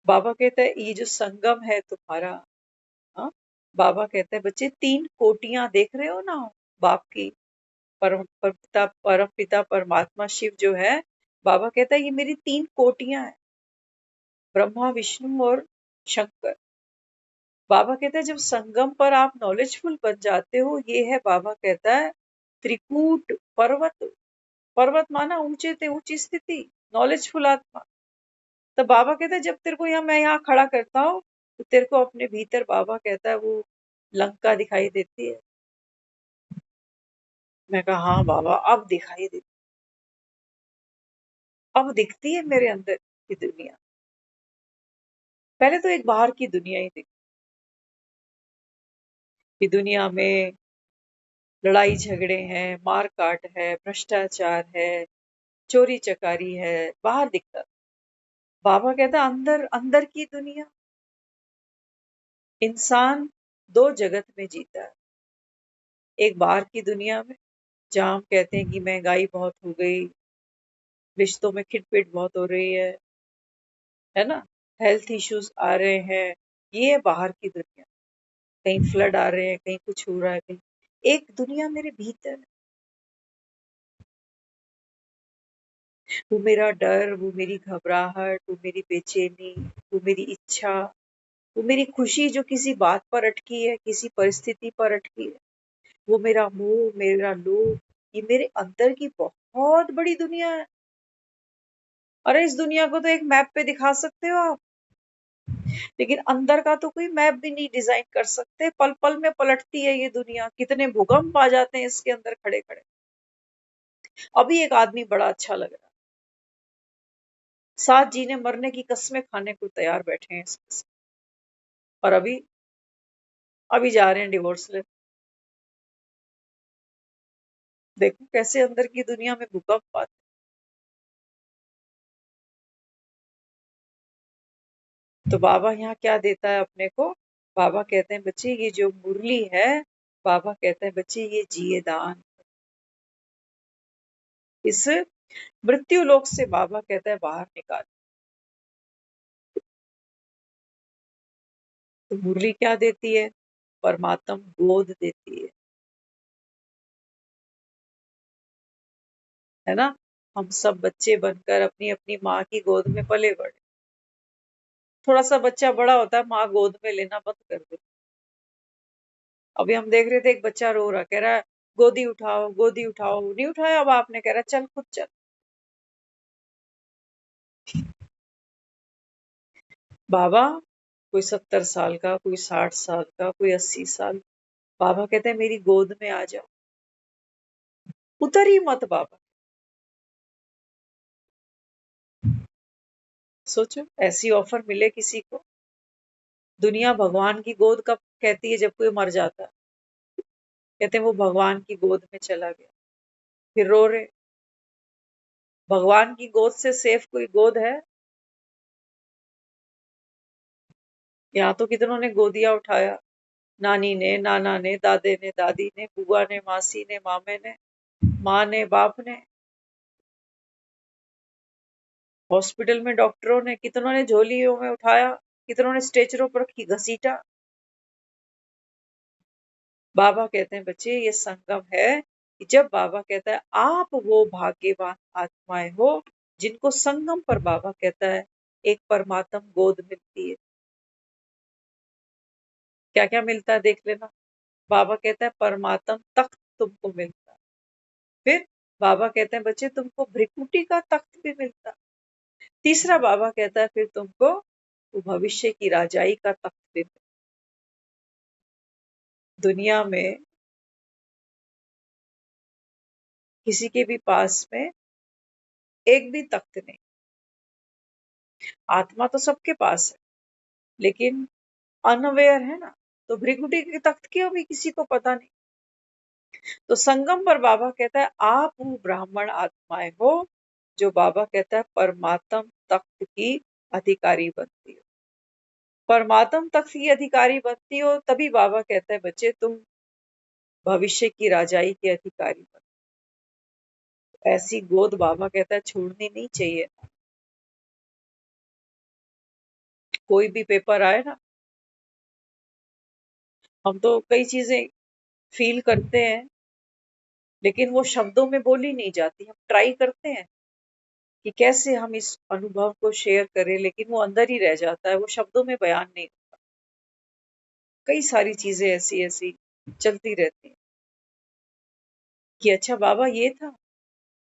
बाबा कहता है ये जो संगम है तुम्हारा, हाँ, बाबा कहता है बच्चे 3 कोटियां देख रहे हो ना, बाप की, परम पिता परमात्मा शिव जो है, बाबा कहता है ये मेरी 3 कोटियां है, ब्रह्मा विष्णु और शंकर। बाबा कहता है जब संगम पर आप नॉलेजफुल बन जाते हो, ये है बाबा कहता है त्रिकूट पर्वत। पर्वत माना ऊंचे थे, ऊंची स्थिति, नॉलेजफुल आत्मा। तो बाबा कहता है जब तेरे को यहाँ, मैं यहाँ खड़ा करता हूँ, तो तेरे को अपने भीतर, बाबा कहता है, वो लंका दिखाई देती है। मैं कहा हाँ बाबा अब दिखाई देती, अब दिखती है मेरे अंदर की दुनिया। पहले तो एक बाहर की दुनिया ही दिखती, कि दुनिया में लड़ाई झगड़े हैं, मार काट है, भ्रष्टाचार है, चोरी चकारी है, बाहर दिखता। बाबा कहता अंदर, अंदर की दुनिया। इंसान 2 जगत में जीता है, एक बाहर की दुनिया में, जहाँ हम कहते हैं कि महंगाई बहुत हो गई, रिश्तों में खिटपिट बहुत हो रही है ना, हेल्थ इश्यूज आ रहे हैं, ये है बाहर की दुनिया। कहीं फ्लड आ रहे हैं, कहीं कुछ हो रहा है, कहीं। एक दुनिया मेरे भीतर है, वो मेरा डर, वो मेरी घबराहट, वो मेरी बेचैनी, वो मेरी इच्छा, वो मेरी खुशी जो किसी बात पर अटकी है, किसी परिस्थिति पर अटकी है, वो मेरा मोह, मेरा लोभ, ये मेरे अंदर की बहुत बड़ी दुनिया है। अरे इस दुनिया को तो एक मैप पे दिखा सकते हो आप, लेकिन अंदर का तो कोई मैप भी नहीं डिजाइन कर सकते। पल पल में पलटती है ये दुनिया, कितने भूकंप आ जाते हैं इसके अंदर खड़े खड़े। अभी एक आदमी बड़ा अच्छा लग रहा है, 7 जीने मरने की कस्में खाने को तैयार बैठे हैं इसके साथ। और अभी अभी जा रहे हैं डिवोर्स ले। देखो कैसे अंदर की दुनिया में भूकंप आते। तो बाबा यहाँ क्या देता है अपने को, बाबा कहते हैं बच्चे ये जो मुरली है, बाबा कहते हैं बच्चे ये जिए दान। इस मृत्यु लोक से बाबा कहता है बाहर निकाल। तो मुरली क्या देती है, परमात्म गोद देती है ना। हम सब बच्चे बनकर अपनी अपनी माँ की गोद में पले बड़े। थोड़ा सा बच्चा बड़ा होता है, माँ गोद में लेना बंद कर दे। अभी हम देख रहे थे एक बच्चा रो रहा, कह रहा है गोदी उठाओ, गोदी उठाओ, नहीं उठाया। अब आपने कह रहा चल खुद चल। बाबा, कोई 70 साल का, कोई 60 साल का, कोई 80 साल, बाबा कहते हैं मेरी गोद में आ जाओ। उतर ही मत बाबा। सोचो ऐसी ऑफर मिले किसी को। दुनिया भगवान की गोद कब कहती है, जब कोई मर जाता है। कहते हैं वो भगवान की गोद में चला गया, फिर रो रहे। भगवान की गोद से सेफ कोई गोद है? यहाँ तो कितनों ने गोदियां उठाया, नानी ने, नाना ने, दादे ने, दादी ने, बुआ ने, मासी ने, मामे ने, माँ ने, बाप ने। हॉस्पिटल में डॉक्टरों ने, कितनों ने झोलियों में उठाया, कितनों ने स्ट्रेचरों पर घसीटा। बाबा कहते हैं बच्चे ये संगम है, कि जब बाबा कहता है आप वो भाग्यवान आत्माएं हो जिनको संगम पर बाबा कहता है एक परमात्म गोद मिलती है। क्या क्या मिलता है देख लेना। बाबा कहता है परमात्म तख्त तुमको मिलता है। फिर बाबा कहते हैं बच्चे तुमको भ्रिकुटी का तख्त भी मिलता है। तीसरा बाबा कहता है फिर तुमको भविष्य की राजाई का तख्त भी मिलता है। दुनिया में किसी के भी पास में एक भी तख्त नहीं। आत्मा तो सबके पास है, लेकिन अनअवेयर है ना, तो भृकुटी के तख्त की अभी किसी को पता नहीं। तो संगम पर बाबा कहता है आप वो ब्राह्मण आत्माएं हो जो बाबा कहता है परमात्म तख्त की अधिकारी बनती हो। परमात्म तख्त की अधिकारी बनती हो तभी बाबा कहता है बच्चे तुम भविष्य की राजाई के अधिकारी बनो। ऐसी गोद बाबा कहता है छोड़नी नहीं चाहिए। कोई भी पेपर आए ना, हम तो कई चीजें फील करते हैं, लेकिन वो शब्दों में बोली नहीं जाती। हम ट्राई करते हैं कि कैसे हम इस अनुभव को शेयर करें, लेकिन वो अंदर ही रह जाता है, वो शब्दों में बयान नहीं। कई सारी चीजें ऐसी ऐसी चलती रहती हैं कि अच्छा बाबा ये था,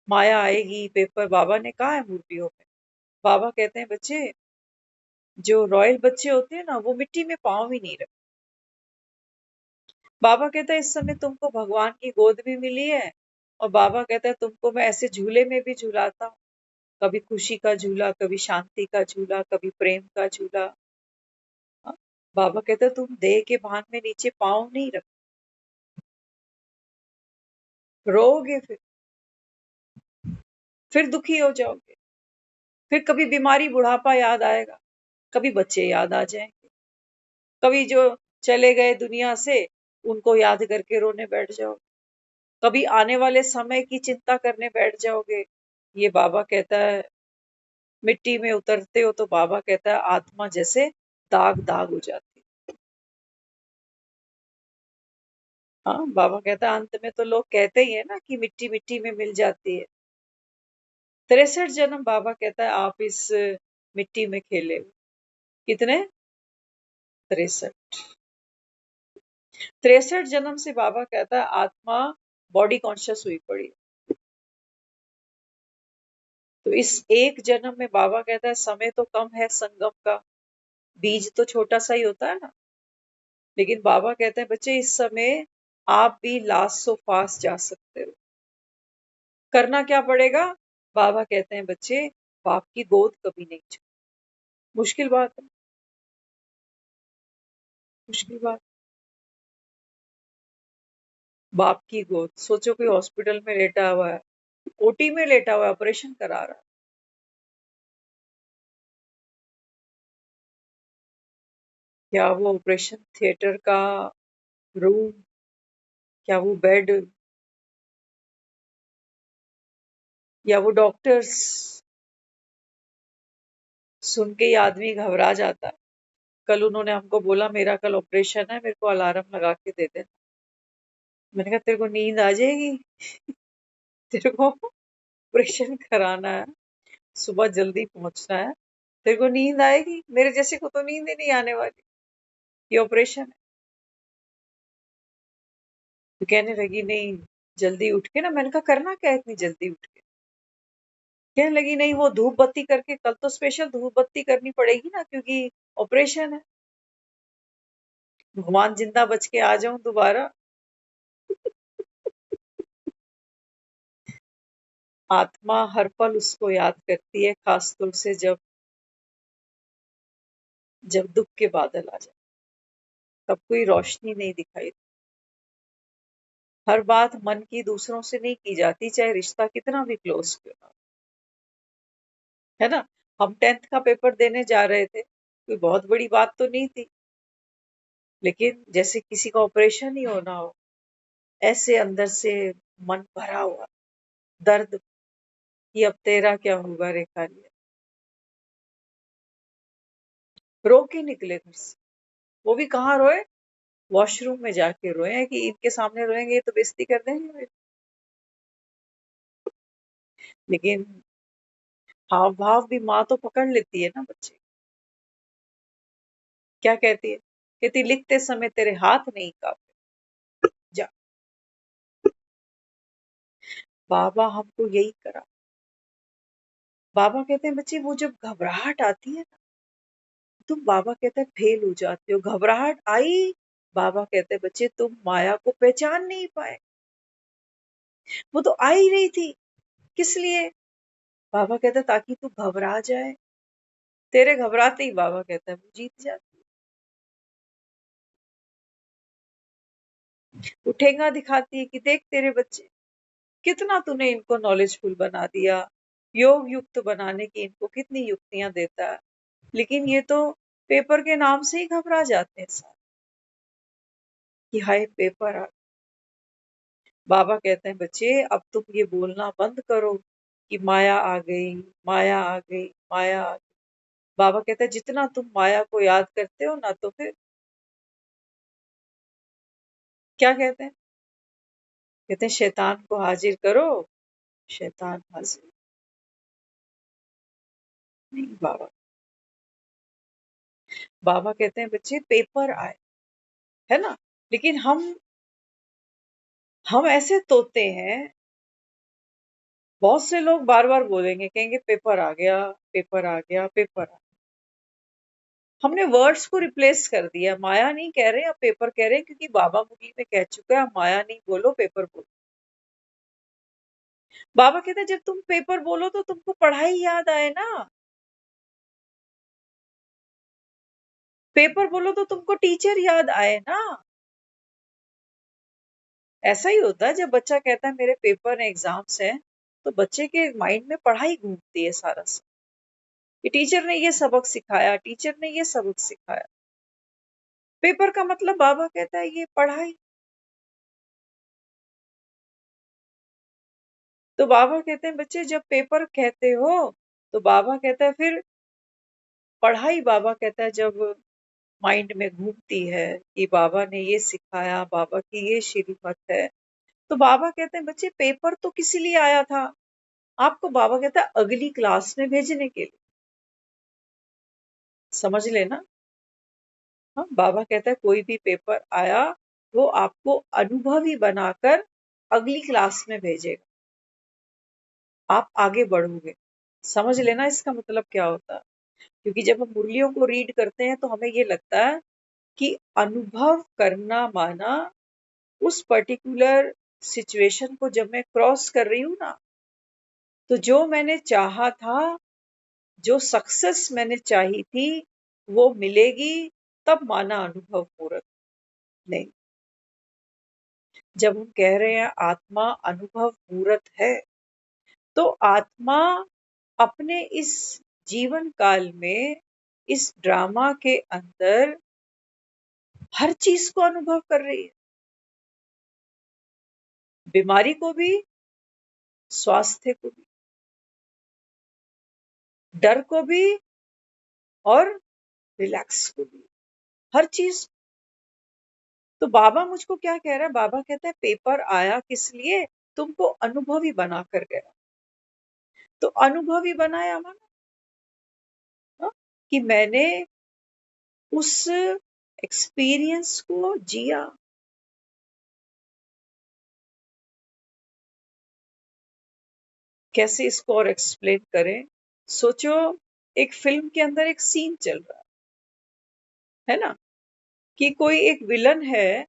माया आएगी, पेपर बाबा ने कहा है मूर्तियों में। बाबा कहते हैं बच्चे जो रॉयल बच्चे होते हैं ना, वो मिट्टी में पाँव ही नहीं रखते। बाबा कहता है इस समय तुमको भगवान की गोद भी मिली है, और बाबा कहता है तुमको मैं ऐसे झूले में भी झुलाता हूँ। कभी खुशी का झूला, कभी शांति का झूला, कभी प्रेम का झूला। हाँ, बाबा कहते हैं तुम देह के भान में नीचे पाँव नहीं रख, रोओगे, फिर दुखी हो जाओगे, फिर कभी बीमारी बुढ़ापा याद आएगा, कभी बच्चे याद आ जाएंगे, कभी जो चले गए दुनिया से उनको याद करके रोने बैठ जाओगे, कभी आने वाले समय की चिंता करने बैठ जाओगे। ये बाबा कहता है मिट्टी में उतरते हो तो बाबा कहता है आत्मा जैसे दाग दाग हो जाती है। हाँ, बाबा कहता है अंत में तो लोग कहते ही है ना कि मिट्टी मिट्टी में मिल जाती है। 63 जन्म बाबा कहता है आप इस मिट्टी में खेले हो। कितने? 63। 63 जन्म से बाबा कहता है आत्मा बॉडी कॉन्शियस हुई पड़ी। तो इस एक जन्म में बाबा कहता है समय तो कम है संगम का, बीज तो छोटा सा ही होता है ना, लेकिन बाबा कहते हैं बच्चे इस समय आप भी लास्ट सो फास्ट जा सकते हो। करना क्या पड़ेगा? बाबा कहते हैं बच्चे बाप की गोद कभी नहीं छोड़। मुश्किल बात है, मुश्किल बात। बाप की गोद सोचो, कोई हॉस्पिटल में लेटा हुआ है, ओटी में लेटा हुआ है, ऑपरेशन करा रहा है। क्या वो ऑपरेशन थिएटर का रूम, क्या वो बेड, या वो डॉक्टर्स, सुन के ही आदमी घबरा जाता है। कल उन्होंने हमको बोला मेरा कल ऑपरेशन है, मेरे को अलार्म लगा के दे देना। मैंने कहा तेरे को नींद आ जाएगी, तेरे को ऑपरेशन कराना है, सुबह जल्दी पहुंचना है, तेरे को नींद आएगी? मेरे जैसे को तो नींद ही नहीं आने वाली, ये ऑपरेशन है। तो कहने लगी नहीं जल्दी उठ के ना। मैंने कहा करना क्या है इतनी जल्दी उठ के? कहने लगी नहीं वो धूप बत्ती करके, कल तो स्पेशल धूप बत्ती करनी पड़ेगी ना क्योंकि ऑपरेशन है, भगवान जिंदा बच के आ जाऊं दोबारा। आत्मा हर पल उसको याद करती है, खासतौर से जब जब दुख के बादल आ जाए, तब कोई रोशनी नहीं दिखाई। हर बात मन की दूसरों से नहीं की जाती, चाहे रिश्ता कितना भी क्लोज क्यों ना हो, है ना। हम 10th का पेपर देने जा रहे थे, कोई बहुत बड़ी बात तो नहीं थी, लेकिन जैसे किसी का ऑपरेशन ही होना हो, ऐसे अंदर से मन भरा हुआ दर्द कि अब तेरा क्या होगा रेखा लिया। रो के निकले घर से। वो भी कहाँ रोए? वॉशरूम में जाके रोए हैं कि इनके सामने रोएंगे तो बेइज्जती कर देंगे मेरी। लेकिन हाव भाव भी माँ तो पकड़ लेती है ना बच्चे। क्या कहती है? कहती लिखते समय तेरे हाथ नहीं कांपे, जा। बाबा हमको यही करा। बाबा कहते हैं बच्चे वो जब घबराहट आती है ना, तुम बाबा कहते हैं फेल हो जाते हो। घबराहट आई, बाबा कहते हैं बच्चे तुम माया को पहचान नहीं पाए। वो तो आ ही रही थी, किस लिए? बाबा कहते हैं ताकि तू घबरा जाए। तेरे घबराते ही बाबा कहता है वो जीत जाती। वो ठेंगा दिखाती है कि देख तेरे बच्चे, कितना तूने इनको नॉलेजफुल बना दिया, योग युक्त बनाने की इनको कितनी युक्तियां देता है, लेकिन ये तो पेपर के नाम से ही घबरा जाते हैं सारे कि हाय पेपर आ। बाबा कहते हैं बच्चे अब तुम ये बोलना बंद करो कि माया आ गई, माया आ गई, माया आ गई। बाबा कहते हैं जितना तुम माया को याद करते हो ना, तो फिर क्या कहते हैं? कहते हैं शैतान को हाजिर करो, शैतान हाजिर नहीं। बाबा बाबा कहते हैं बच्चे पेपर आए, है ना, लेकिन हम ऐसे तोते हैं। बहुत से लोग बार बार बोलेंगे, कहेंगे पेपर आ गया, पेपर आ गया, पेपर आ। हमने वर्ड्स को रिप्लेस कर दिया, माया नहीं कह रहे, अब पेपर कह रहे हैं, क्योंकि बाबा मुरली में कह चुका है माया नहीं बोलो, पेपर बोलो। बाबा कहते हैं जब तुम पेपर बोलो तो तुमको पढ़ाई याद आए ना, पेपर बोलो तो तुमको टीचर याद आए ना। ऐसा ही होता है जब बच्चा कहता है मेरे पेपर है, एग्जाम्स हैं, तो बच्चे के माइंड में पढ़ाई घूमती है सारा सब, कि टीचर ने ये सबक सिखाया, टीचर ने ये सबक सिखाया। पेपर का मतलब बाबा कहता है ये पढ़ाई। तो बाबा कहते हैं बच्चे जब पेपर कहते हो, तो बाबा कहता है फिर पढ़ाई। बाबा कहता है जब माइंड में घूमती है कि बाबा ने ये सिखाया, बाबा की ये श्रीमत है, तो बाबा कहते हैं बच्चे पेपर तो किस लिए आया था? आपको बाबा कहता है अगली क्लास में भेजने के लिए। समझ लेना। हाँ, बाबा कहता है कोई भी पेपर आया, वो आपको अनुभवी बनाकर अगली क्लास में भेजेगा, आप आगे बढ़ोगे। समझ लेना इसका मतलब क्या होता है। क्योंकि जब हम मुरलियों को रीड करते हैं तो हमें ये लगता है कि अनुभव करना माना उस पर्टिकुलर सिचुएशन को जब मैं क्रॉस कर रही हूं ना, तो जो मैंने चाहा था, जो सक्सेस मैंने चाही थी, वो मिलेगी, तब माना अनुभव पूर्ण। नहीं, जब हम कह रहे हैं आत्मा अनुभव मूर्त है, तो आत्मा अपने इस जीवन काल में, इस ड्रामा के अंदर हर चीज को अनुभव कर रही है, बीमारी को भी, स्वास्थ्य को भी, डर को भी, और रिलैक्स को भी, हर चीज। तो बाबा मुझको क्या कह रहा है? बाबा कहता है पेपर आया किस लिए? तुमको अनुभवी बना कर गया। तो अनुभवी बनाया माना, हाँ, कि मैंने उस एक्सपीरियंस को जिया। कैसे इसको और एक्सप्लेन करें? सोचो, एक फिल्म के अंदर एक सीन चल रहा है ना, कि कोई एक विलन है।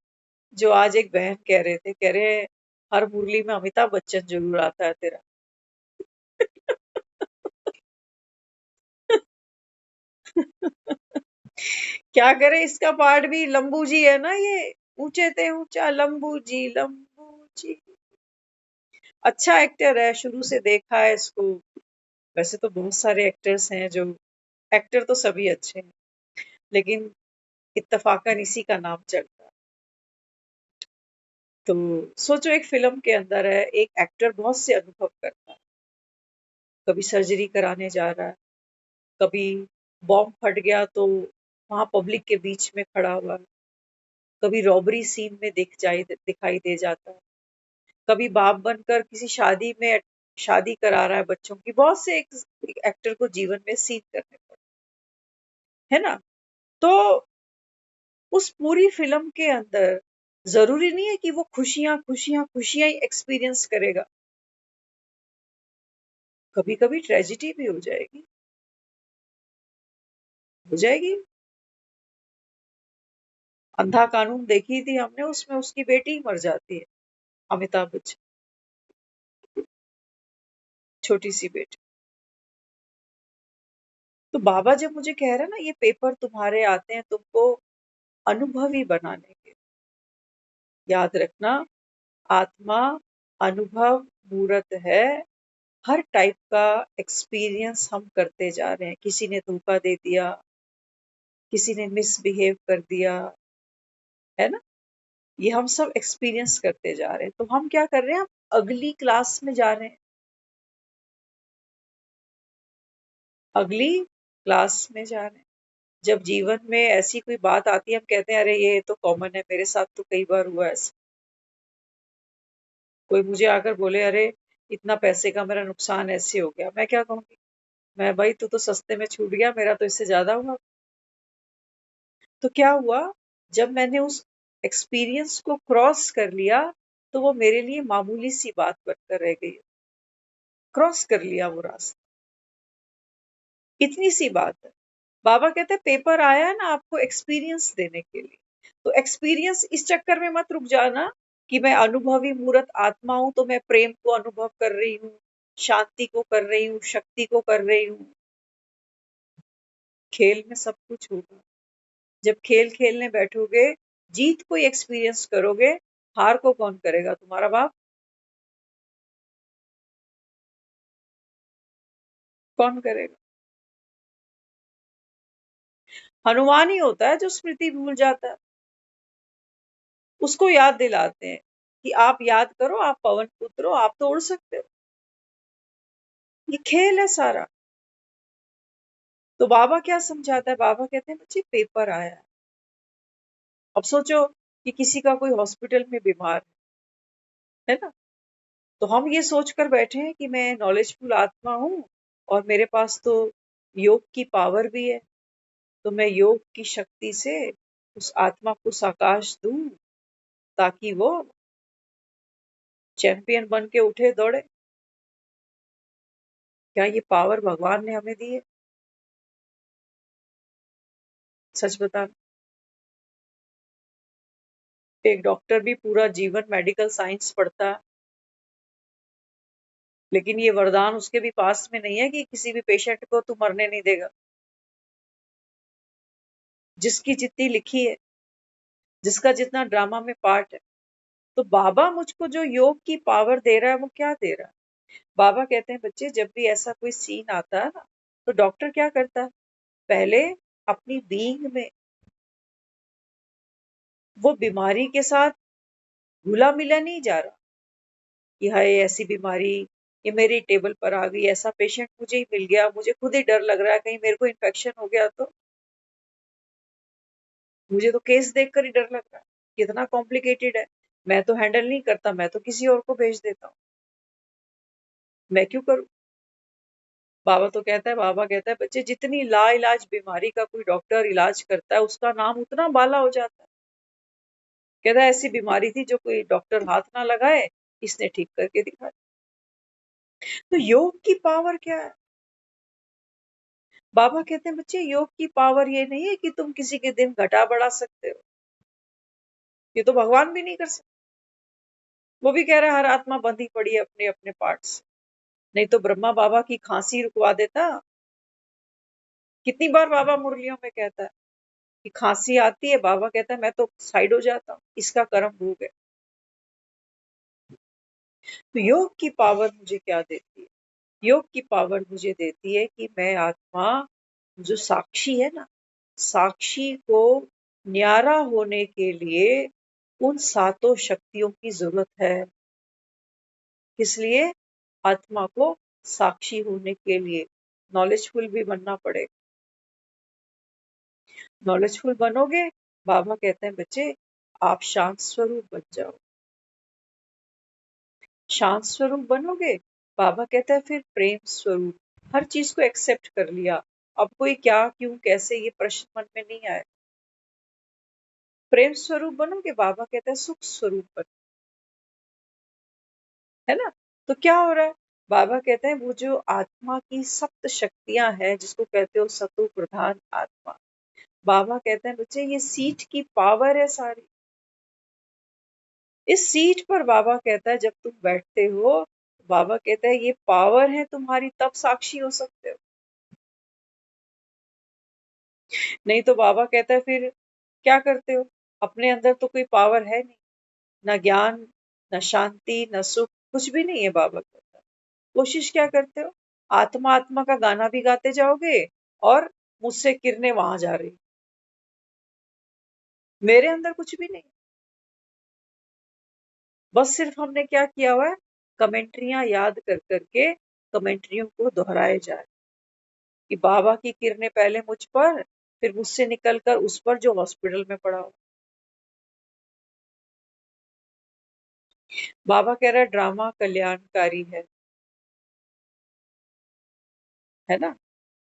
जो आज एक बहन कह रहे थे, कह रहे हर मुरली में अमिताभ बच्चन जरूर आता है तेरा। क्या करे, इसका पार्ट भी लंबू जी है ना ये, ऊंचे थे ऊंचा लंबू जी, लंबू जी। अच्छा एक्टर है, शुरू से देखा है इसको। वैसे तो बहुत सारे एक्टर्स हैं जो, एक्टर तो सभी अच्छे हैं, लेकिन इत्तफाकन इसी का नाम चलता है। तो सोचो एक फिल्म के अंदर है, एक एक्टर बहुत से अनुभव करता है। कभी सर्जरी कराने जा रहा है, कभी बॉम्ब फट गया तो वहां पब्लिक के बीच में खड़ा हुआ है, कभी रॉबरी सीन में दिखाई दे जाता है, कभी बाप बनकर किसी शादी में शादी करा रहा है बच्चों की। बहुत से एक एक्टर को जीवन में सीन करने पड़ते, है ना। तो उस पूरी फिल्म के अंदर जरूरी नहीं है कि वो खुशियां खुशियां खुशियां ही एक्सपीरियंस करेगा, कभी कभी ट्रेजिडी भी हो जाएगी, हो जाएगी। अंधा कानून देखी थी हमने, उसमें उसकी बेटी मर जाती है, अमिताभ बच्चन, छोटी सी बेटी। तो बाबा जब मुझे कह रहे हैं ना ये पेपर तुम्हारे आते हैं तुमको अनुभवी बनाने के, याद रखना, आत्मा अनुभव मूर्त है। हर टाइप का एक्सपीरियंस हम करते जा रहे हैं। किसी ने धोखा दे दिया, किसी ने मिसबिहेव कर दिया, है ना, ये हम सब एक्सपीरियंस करते जा रहे हैं। तो हम क्या कर रहे हैं, हम अगली क्लास में जा रहे हैं, अगली क्लास में जा रहे हैं। जब जीवन में ऐसी कोई बात आती है, हम कहते हैं अरे ये तो कॉमन है, मेरे साथ तो कई बार हुआ ऐसा। कोई मुझे आकर बोले अरे इतना पैसे का मेरा नुकसान ऐसे हो गया, मैं क्या कहूंगी, मैं भाई तू तो सस्ते में छूट गया, मेरा तो इससे ज्यादा हुआ। तो क्या हुआ, जब मैंने उस एक्सपीरियंस को क्रॉस कर लिया तो वो मेरे लिए मामूली सी बात बनकर रह गई। क्रॉस कर लिया वो रास्ता, इतनी सी बात है। बाबा कहते हैं पेपर आया है ना आपको एक्सपीरियंस देने के लिए, तो एक्सपीरियंस इस चक्कर में मत रुक जाना कि मैं अनुभवी मूर्त आत्मा हूं तो मैं प्रेम को अनुभव कर रही हूँ, शांति को कर रही हूँ, शक्ति को कर रही हूँ। खेल में सब कुछ होगा। जब खेल खेलने बैठोगे, जीत को एक्सपीरियंस करोगे, हार को कौन करेगा, तुम्हारा बाप, कौन करेगा। हनुमान ही होता है जो स्मृति भूल जाता है, उसको याद दिलाते हैं कि आप याद करो, आप पवन पुत्र हो, आप तो उड़ सकते हो। ये खेल है सारा। तो बाबा क्या समझाता है, बाबा कहते हैं बच्चे पेपर आया है। अब सोचो कि किसी का कोई हॉस्पिटल में बीमार है ना, तो हम ये सोच कर बैठे हैं कि मैं नॉलेजफुल आत्मा हूँ और मेरे पास तो योग की पावर भी है, तो मैं योग की शक्ति से उस आत्मा को साकाश दूं ताकि वो चैंपियन बन के उठे दौड़े। क्या ये पावर भगवान ने हमें दी है, सच बता। एक डॉक्टर भी पूरा जीवन मेडिकल साइंस पढ़ता है, लेकिन ये वरदान उसके भी पास में नहीं है कि किसी भी पेशेंट को तू मरने नहीं देगा। जिसकी जितनी लिखी है, जिसका जितना ड्रामा में पार्ट है। तो बाबा मुझको जो योग की पावर दे रहा है वो क्या दे रहा है, बाबा कहते हैं बच्चे जब भी ऐसा कोई सीन आता है ना, तो डॉक्टर क्या करता है, पहले अपनी बीइंग में वो बीमारी के साथ घुला मिला नहीं जा रहा कि हाय ऐसी बीमारी ये मेरी टेबल पर आ गई, ऐसा पेशेंट मुझे ही मिल गया, मुझे खुद ही डर लग रहा है कहीं मेरे को इन्फेक्शन हो गया तो, मुझे तो केस देखकर ही डर लग रहा है, कितना कॉम्प्लिकेटेड है, मैं तो हैंडल नहीं करता, मैं तो किसी और को भेज देता हूँ, मैं क्यों करूँ। बाबा तो कहता है, बाबा कहता है बच्चे जितनी लाइलाज बीमारी का कोई डॉक्टर इलाज करता है उसका नाम उतना बाला हो जाता है। कहता है ऐसी बीमारी थी जो कोई डॉक्टर हाथ ना लगाए, इसने ठीक करके दिखाया। तो योग की पावर क्या है, बाबा कहते हैं बच्चे योग की पावर ये नहीं है कि तुम किसी के दिन घटा बढ़ा सकते हो, ये तो भगवान भी नहीं कर सकते। वो भी कह रहा है हर आत्मा बंधी पड़ी है अपने अपने पार्ट से, नहीं तो ब्रह्मा बाबा की खांसी रुकवा देता। कितनी बार बाबा मुरलियों में कहता है कि खांसी आती है, बाबा कहता है मैं तो साइड हो जाता हूँ, इसका कर्म भोग है। तो योग की पावर मुझे क्या देती है, योग की पावर मुझे देती है कि मैं आत्मा जो साक्षी है ना, साक्षी को न्यारा होने के लिए उन सातों शक्तियों की जरूरत है। किस लिए, आत्मा को साक्षी होने के लिए नॉलेजफुल भी बनना पड़ेगा। नॉलेजफुल बनोगे, बाबा कहते हैं बच्चे आप शांत स्वरूप बन जाओ। शांत स्वरूप बनोगे, बाबा कहता है फिर प्रेम स्वरूप, हर चीज को एक्सेप्ट कर लिया, अब कोई क्या क्यों कैसे ये प्रश्न मन में नहीं आए। प्रेम स्वरूप बनो कि बाबा कहता है सुख स्वरूप बनो, है ना। तो क्या हो रहा है, बाबा कहते हैं वो जो आत्मा की सप्त शक्तियां हैं जिसको कहते हो सतो प्रधान आत्मा, बाबा कहते हैं बच्चे ये सीट की पावर है सारी। इस सीट पर बाबा कहता है जब तुम बैठते हो, बाबा कहता है ये पावर है तुम्हारी, तब साक्षी हो सकते हो। नहीं तो बाबा कहता है फिर क्या करते हो, अपने अंदर तो कोई पावर है नहीं, ना ज्ञान, ना शांति, ना सुख, कुछ भी नहीं है। बाबा कहता है कोशिश क्या करते हो, आत्मा आत्मा का गाना भी गाते जाओगे और मुझसे किरणें वहां जा रही, मेरे अंदर कुछ भी नहीं। बस सिर्फ हमने क्या किया हुआ है, कमेंट्रियां याद कर करके कमेंट्रियों को दोहराए जाए कि बाबा की किरणें पहले मुझ पर, फिर मुझसे निकलकर उस पर जो हॉस्पिटल में पड़ा हो। बाबा कह रहा है ड्रामा कल्याणकारी है ना।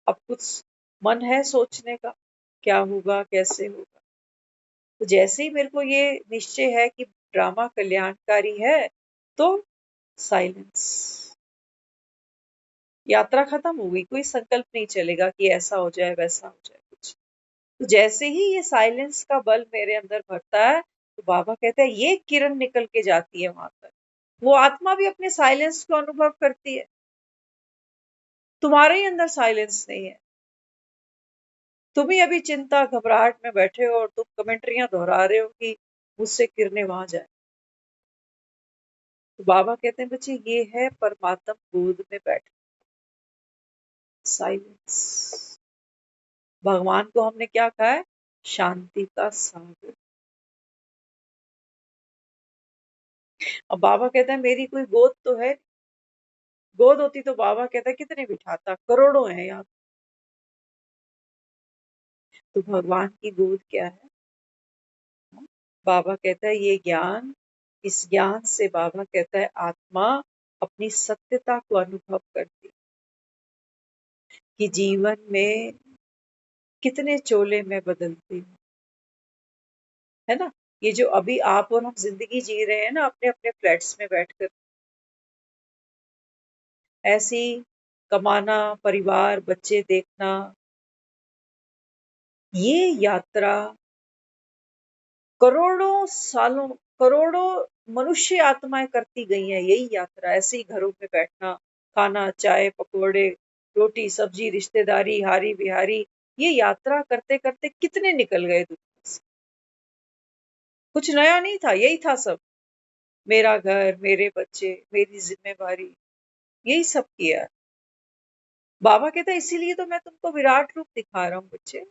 अब कुछ मन है सोचने का, क्या होगा कैसे होगा। तो जैसे ही मेरे को ये निश्चय है कि ड्रामा कल्याणकारी है, तो साइलेंस, यात्रा खत्म हो गई, कोई संकल्प नहीं चलेगा कि ऐसा हो जाए वैसा हो जाए कुछ। तो जैसे ही ये साइलेंस का बल मेरे अंदर भरता है, तो बाबा कहते हैं ये किरण निकल के जाती है वहां तक, वो आत्मा भी अपने साइलेंस को अनुभव करती है। तुम्हारे ही अंदर साइलेंस नहीं है, तुम ही अभी चिंता घबराहट में बैठे हो और तुम कमेंट्रियां दोहरा रहे हो कि मुझसे किरणें वहां जाए। तो बाबा कहते हैं बच्चे ये है परमात्म गोद में बैठ, साइलेंस। भगवान को हमने क्या कहा है, शांति का सागर। अब बाबा कहता है मेरी कोई गोद तो है, गोद होती तो बाबा कहता है कितने बिठाता, करोड़ों हैं यहाँ। तो भगवान की गोद क्या है, बाबा कहता है ये ज्ञान, इस ज्ञान से बाबा कहता है आत्मा अपनी सत्यता को अनुभव करती, कि जीवन में कितने चोले में बदलती हूँ, है ना। ये जो अभी आप और हम जिंदगी जी रहे हैं ना अपने अपने फ्लैट्स में बैठकर, ऐसी कमाना, परिवार बच्चे देखना, ये यात्रा करोड़ों सालों, करोड़ों मनुष्य आत्माएं करती गई हैं यही यात्रा, ऐसे ही घरों में बैठना, खाना चाय पकोड़े रोटी सब्जी रिश्तेदारी हारी बिहारी, ये यात्रा करते करते कितने निकल गए दुनिया से। कुछ नया नहीं था, यही था सब, मेरा घर मेरे बच्चे मेरी जिम्मेवारी, यही सब किया। बाबा कहता है इसीलिए तो मैं तुमको विराट रूप दिखा रहा हूँ बच्चे।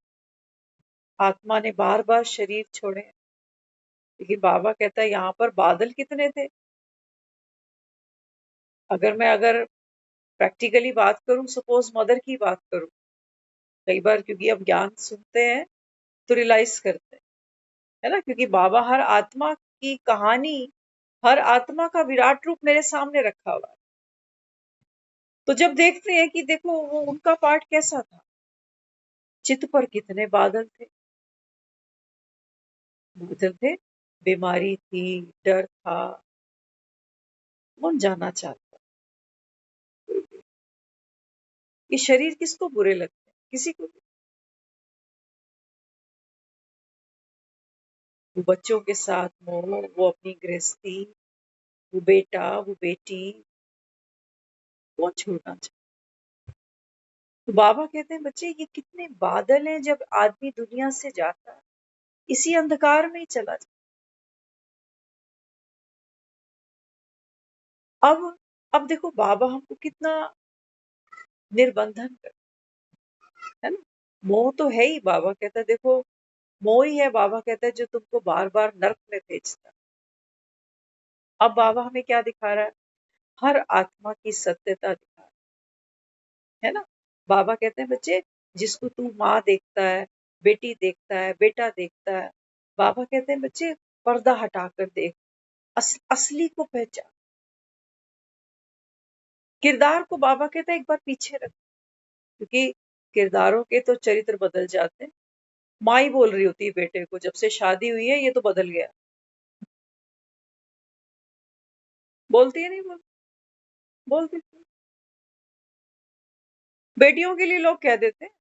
आत्मा ने बार बार शरीर छोड़े, लेकिन बाबा कहता है यहाँ पर बादल कितने थे। अगर प्रैक्टिकली बात करूं, सपोज मदर की बात करूं, कई बार क्योंकि अब ज्ञान सुनते हैं तो रियलाइज करते हैं, है ना, क्योंकि बाबा हर आत्मा की कहानी, हर आत्मा का विराट रूप मेरे सामने रखा हुआ है। तो जब देखते हैं कि देखो वो उनका पार्ट कैसा था, चित्त पर कितने बादल थे, बादल थे, बीमारी थी, डर था, कौन जाना चाहता। ये शरीर किसको बुरे लगते हैं, किसी को भी। वो बच्चों के साथ मोह, वो अपनी गृहस्थी, वो बेटा वो बेटी, कौन छोड़ना चाहता। तो बाबा कहते हैं बच्चे ये कितने बादल हैं, जब आदमी दुनिया से जाता है इसी अंधकार में ही चला जाता। अब देखो बाबा हमको कितना निर्बंधन कर, है ना। मोह तो है ही, बाबा कहता है देखो मोह ही है, बाबा कहता है जो तुमको बार बार नर्क में भेजता है। अब बाबा हमें क्या दिखा रहा है, हर आत्मा की सत्यता दिखा रहा है ना। बाबा कहते हैं बच्चे जिसको तू माँ देखता है, बेटी देखता है, बेटा देखता है, बाबा कहते हैं बच्चे पर्दा हटाकर देख, असली को पहचान। किरदार को बाबा कहते हैं एक बार पीछे रख, क्योंकि किरदारों के तो चरित्र बदल जाते हैं, माँ ही बोल रही होती है बेटे को, जब से शादी हुई है ये तो बदल गया। बोलती है नहीं बोलती। बेटियों के लिए लोग कह देते हैं,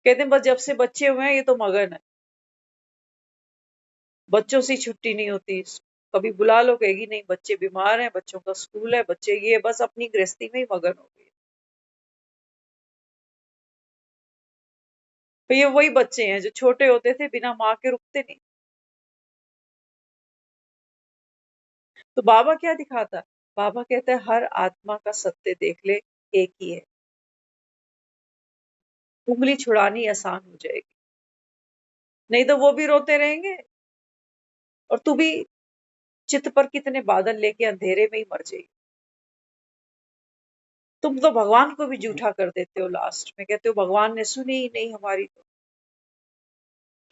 कहते हैं बस जब से बच्चे हुए हैं ये तो मगन है, बच्चों से छुट्टी नहीं होती। कभी बुला लो कहेगी नहीं, बच्चे बीमार हैं, बच्चों का स्कूल है, बच्चे ये, बस अपनी गृहस्थी में ही मगन हो गई। तो ये वही बच्चे हैं जो छोटे होते थे बिना माँ के रुकते नहीं। तो बाबा क्या दिखाता, बाबा कहता है हर आत्मा का सत्य देख ले, एक ही है, उंगली छुड़ानी आसान हो जाएगी, नहीं तो वो भी रोते रहेंगे और तू भी चित्त पर कितने बादल लेके अंधेरे में ही मर जाएगी। तुम तो भगवान को भी झूठा कर देते हो, लास्ट में कहते हो भगवान ने सुनी ही नहीं हमारी। तो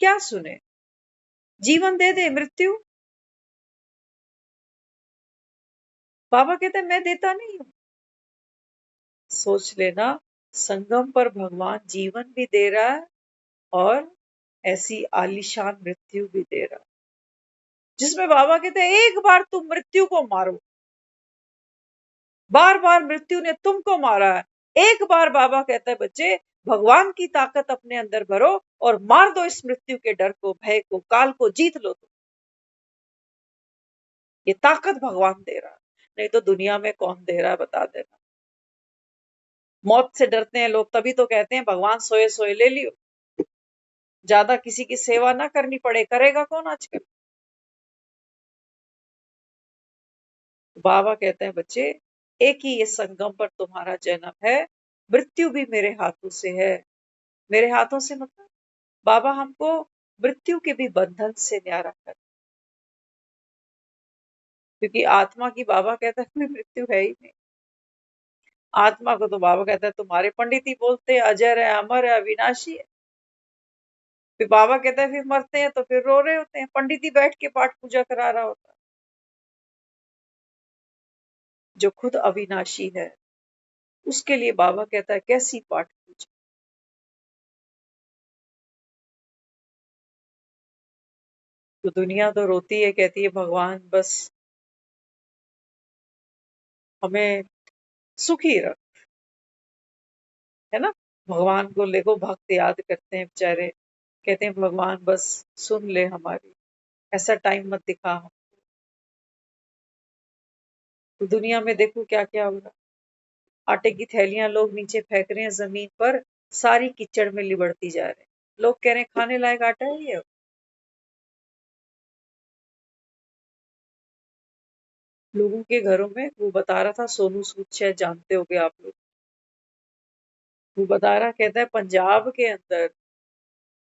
क्या सुने, जीवन दे दे मृत्यु। बाबा कहते हैं मैं देता नहीं हूं। सोच लेना, संगम पर भगवान जीवन भी दे रहा है और ऐसी आलीशान मृत्यु भी दे रहा है, जिसमें बाबा कहते हैं एक बार तुम मृत्यु को मारो, बार बार मृत्यु ने तुमको मारा है, एक बार बाबा कहता है बच्चे भगवान की ताकत अपने अंदर भरो और मार दो इस मृत्यु के डर को, भय को, काल को जीत लो तुम। ये ताकत भगवान दे रहा है, नहीं तो दुनिया में कौन दे रहा है बता देना। मौत से डरते हैं लोग, तभी तो कहते हैं भगवान सोए सोए ले लियो, ज्यादा किसी की सेवा ना करनी पड़े, करेगा कौन आजकल। बाबा कहते हैं बच्चे एक ही ये संगम पर तुम्हारा जन्म है, मृत्यु भी मेरे हाथों से है। मेरे हाथों से मतलब बाबा हमको मृत्यु के भी बंधन से न्यारा कर, क्योंकि आत्मा की बाबा कहता है कोई मृत्यु है ही नहीं। आत्मा को तो बाबा कहता है तुम्हारे पंडित ही बोलते हैं अजर है, अमर है, अविनाशी है। फिर बाबा कहता है फिर मरते हैं तो फिर रो रहे होते हैं, पंडित ही बैठ के पाठ पूजा करा रहा होता है। जो खुद अविनाशी है उसके लिए बाबा कहता है कैसी पाठ पूजा। तो दुनिया तो रोती है, कहती है भगवान बस हमें सुखी रख, है ना। भगवान को देखो भक्त याद करते हैं बेचारे, कहते हैं भगवान बस सुन ले हमारी, ऐसा टाइम मत दिखा हम। तो दुनिया में देखो क्या क्या हो रहा, आटे की थैलियां लोग नीचे फेंक रहे हैं जमीन पर, सारी कीचड़ में लिबड़ती जा रहे हैं। लोग कह रहे हैं खाने लायक आटा है ये। लोगों के घरों में, वो बता रहा था सोनू सूद, शायद जानते होगे आप लोग, वो बता रहा, कहता है पंजाब के अंदर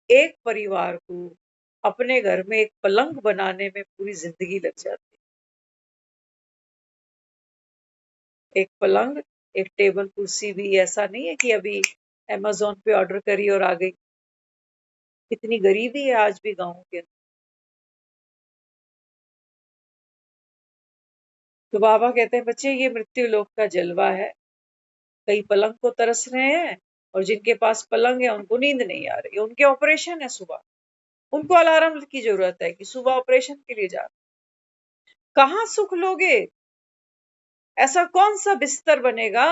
एक परिवार को अपने घर में एक पलंग बनाने में पूरी जिंदगी लग जाती है। एक पलंग, एक टेबल कुर्सी भी ऐसा नहीं है कि अभी अमेज़न पे ऑर्डर करी और आ गई। इतनी गरीबी है आज भी गाँव के अंदर। तो बाबा कहते हैं बच्चे ये मृत्यु लोक का जलवा है, कई पलंग को तरस रहे हैं और जिनके पास पलंग है उनको नींद नहीं आ रही, उनके ऑपरेशन है सुबह, उनको अलार्म की जरूरत है कि सुबह ऑपरेशन के लिए जा। कहाँ सुख लोगे, ऐसा कौन सा बिस्तर बनेगा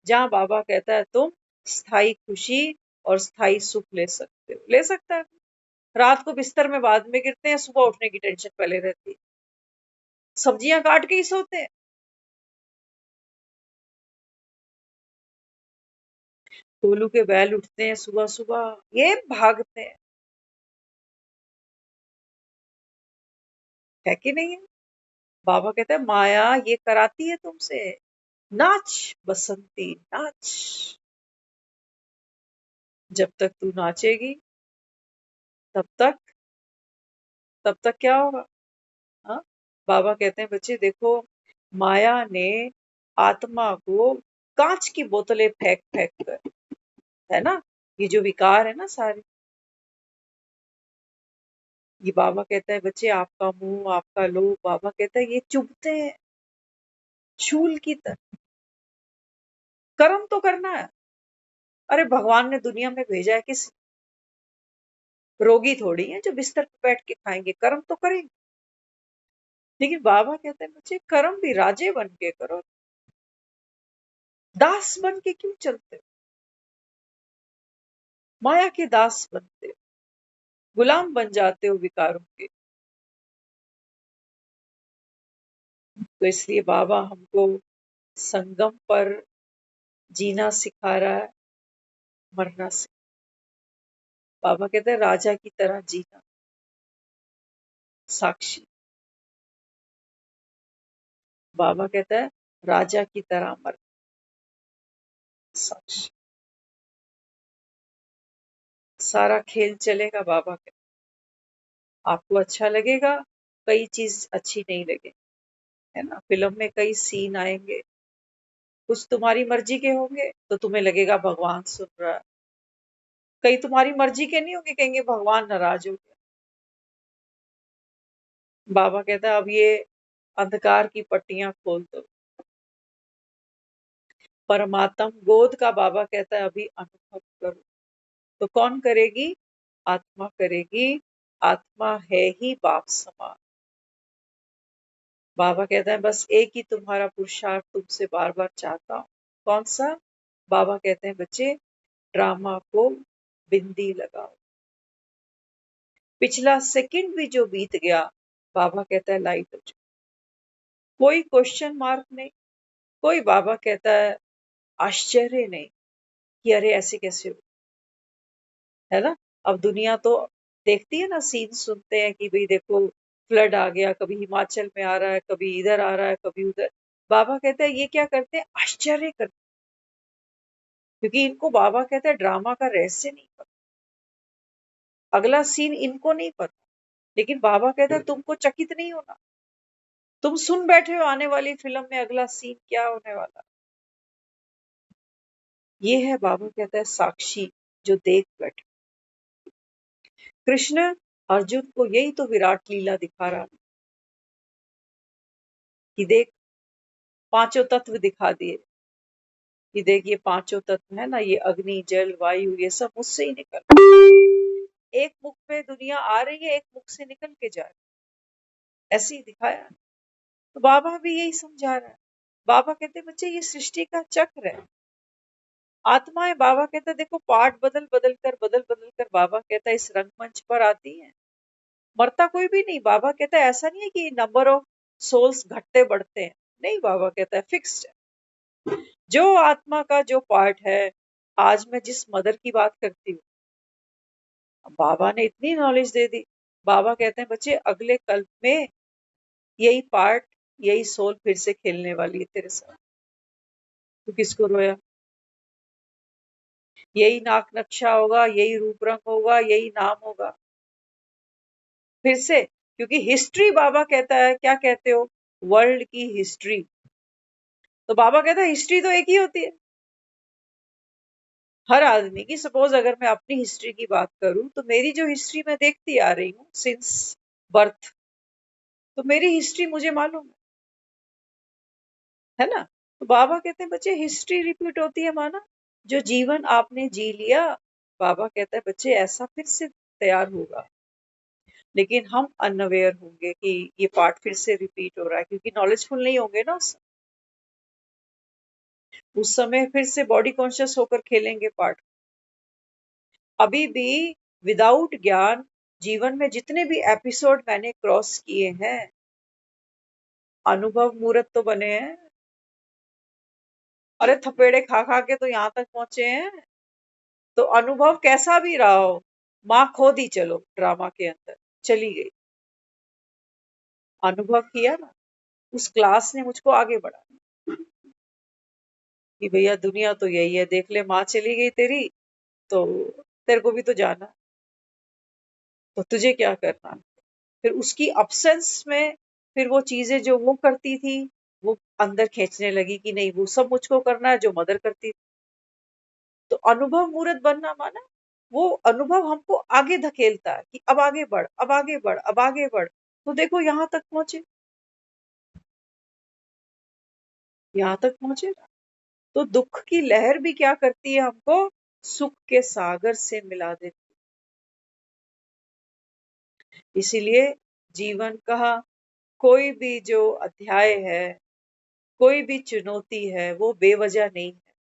जहां बाबा कहता है तुम स्थायी खुशी और स्थायी सुख ले सकते हो। ले सकता है, रात को बिस्तर में बाद में गिरते हैं, सुबह उठने की टेंशन पहले रहती है, सब्जियां काट के ही सोते हैं। कोलू के बैल उठते हैं सुबह सुबह, ये भागते हैं, है कि नहीं है। बाबा कहते हैं माया ये कराती है तुमसे, नाच बसंती नाच, जब तक तू नाचेगी तब तक, तब तक क्या होगा। हाँ, बाबा कहते हैं बच्चे देखो माया ने आत्मा को कांच की बोतलें फेंक फेंक कर, है ना, ये जो विकार है ना सारे, ये बाबा कहता है बच्चे आपका मुंह आपका लोभ, बाबा कहता है ये चुभते हैं शूल की तरह। कर्म तो करना है, अरे भगवान ने दुनिया में भेजा है किस, रोगी थोड़ी है जो बिस्तर पर बैठ के खाएंगे, कर्म तो करेंगे। लेकिन बाबा कहते हैं बच्चे कर्म भी राजे बन के करो, दास बन के क्यों चलते हो? माया के दास बनते हो, गुलाम बन जाते हो विकारों के। तो इसलिए बाबा हमको संगम पर जीना सिखा रहा है, मरना सिखा। बाबा कहते हैं राजा की तरह जीना, साक्षी। बाबा कहता है राजा की तरह मरना, साक्षी। सारा खेल चलेगा बाबा के। आपको अच्छा लगेगा, कई चीज अच्छी नहीं लगे, है ना। फिल्म में कई सीन आएंगे, कुछ तुम्हारी मर्जी के होंगे तो तुम्हें लगेगा भगवान सुन रहा है, कई तुम्हारी मर्जी के नहीं होंगे, कहेंगे भगवान नाराज हो गया। बाबा कहता है अब ये अंधकार की पट्टियां खोल दो। परमात्म गोद का बाबा कहता है अभी अनुभव करो। तो कौन करेगी? आत्मा करेगी। आत्मा है ही बाप समान। बाबा कहता है बस एक ही तुम्हारा पुरुषार्थ तुमसे बार बार चाहता हूँ। कौन सा? बाबा कहते हैं बच्चे ड्रामा को बिंदी लगाओ। पिछला सेकंड भी जो बीत गया, बाबा कहता है लाइट हो जाओ। कोई क्वेश्चन मार्क नहीं, कोई बाबा कहता है आश्चर्य नहीं कि अरे ऐसे कैसे हो, है ना। अब दुनिया तो देखती है ना, सीन सुनते हैं कि भाई देखो फ्लड आ गया, कभी हिमाचल में आ रहा है, कभी इधर आ रहा है, कभी उधर। बाबा कहते हैं ये क्या करते हैं? आश्चर्य करते हैं। क्योंकि इनको बाबा कहते हैं ड्रामा का रहस्य नहीं पता, अगला सीन इनको नहीं पता। लेकिन बाबा कहते हैं तुमको चकित नहीं होना, तुम सुन बैठे हो आने वाली फिल्म में अगला सीन क्या होने वाला। ये है बाबा कहता है साक्षी जो देख बैठे। कृष्ण अर्जुन को यही तो विराट लीला दिखा रहा कि देख पांचों तत्व दिखा दिए कि देख ये पांचों तत्व है ना, ये अग्नि जल वायु ये सब मुझसे ही निकल, एक मुख पे दुनिया आ रही है, एक मुख से निकल के जा रही है, ऐसे ही दिखाया। तो बाबा भी यही समझा रहा है। बाबा कहते बच्चे ये सृष्टि का चक्र है, आत्माएं बाबा कहते देखो पार्ट बदल बदल कर बाबा कहता है इस रंगमंच पर आती है। मरता कोई भी नहीं। बाबा कहता है ऐसा नहीं है कि नंबर ऑफ सोल्स घटते बढ़ते हैं, नहीं। बाबा कहता है फिक्स्ड है। जो आत्मा का जो पार्ट है, आज मैं जिस मदर की बात करती हूँ, बाबा ने इतनी नॉलेज दे दी। बाबा कहते हैं बच्चे अगले कल्प में यही पार्ट, यही सोल फिर से खेलने वाली है तेरे साथ। तू किसको रोया? यही नाक नक्शा होगा, यही रूप रंग होगा, यही नाम होगा फिर से। क्योंकि हिस्ट्री बाबा कहता है, क्या कहते हो? वर्ल्ड की हिस्ट्री। तो बाबा कहता है हिस्ट्री तो एक ही होती है हर आदमी की। सपोज अगर मैं अपनी हिस्ट्री की बात करूं, तो मेरी जो हिस्ट्री मैं देखती आ रही हूँ सिंस बर्थ, तो मेरी हिस्ट्री मुझे मालूम है ना। तो बाबा कहते हैं बच्चे हिस्ट्री रिपीट होती है, माना जो जीवन आपने जी लिया, बाबा कहता है बच्चे ऐसा फिर से तैयार होगा। लेकिन हम अनअवेयर होंगे कि ये पार्ट फिर से रिपीट हो रहा है, क्योंकि नॉलेजफुल नहीं होंगे ना उस समय फिर से बॉडी कॉन्शियस होकर खेलेंगे पार्ट। अभी भी विदाउट ज्ञान जीवन में जितने भी एपिसोड मैंने क्रॉस किए हैं, अनुभव मूर्त तो बने हैं। अरे थपेड़े खा खा के तो यहाँ तक पहुंचे हैं। तो अनुभव कैसा भी रहा हो, माँ खो दी चलो ड्रामा के अंदर, चली गई, अनुभव किया ना, उस क्लास ने मुझको आगे बढ़ा कि भैया दुनिया तो यही है, देख ले माँ चली गई तेरी, तो तेरे को भी तो जाना, तो तुझे क्या करना। फिर उसकी अब्सेंस में फिर वो चीजें जो वो करती थी, वो अंदर खींचने लगी कि नहीं वो सब मुझको करना है जो मदर करती थी। तो अनुभव मूर्त बनना माना वो अनुभव हमको आगे धकेलता है कि अब आगे बढ़, अब आगे बढ़, अब आगे बढ़। तो देखो यहाँ तक पहुंचे, यहाँ तक पहुंचे ना। तो दुख की लहर भी क्या करती है, हमको सुख के सागर से मिला देती इसीलिए जीवन का कोई भी जो अध्याय है, कोई भी चुनौती है, वो बेवजह नहीं है।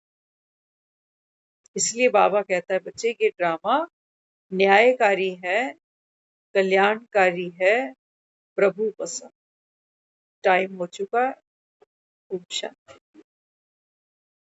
इसलिए बाबा कहता है बच्चे ये ड्रामा न्यायकारी है, कल्याणकारी है, प्रभु पसंद। टाइम हो चुका है। ओम शांति।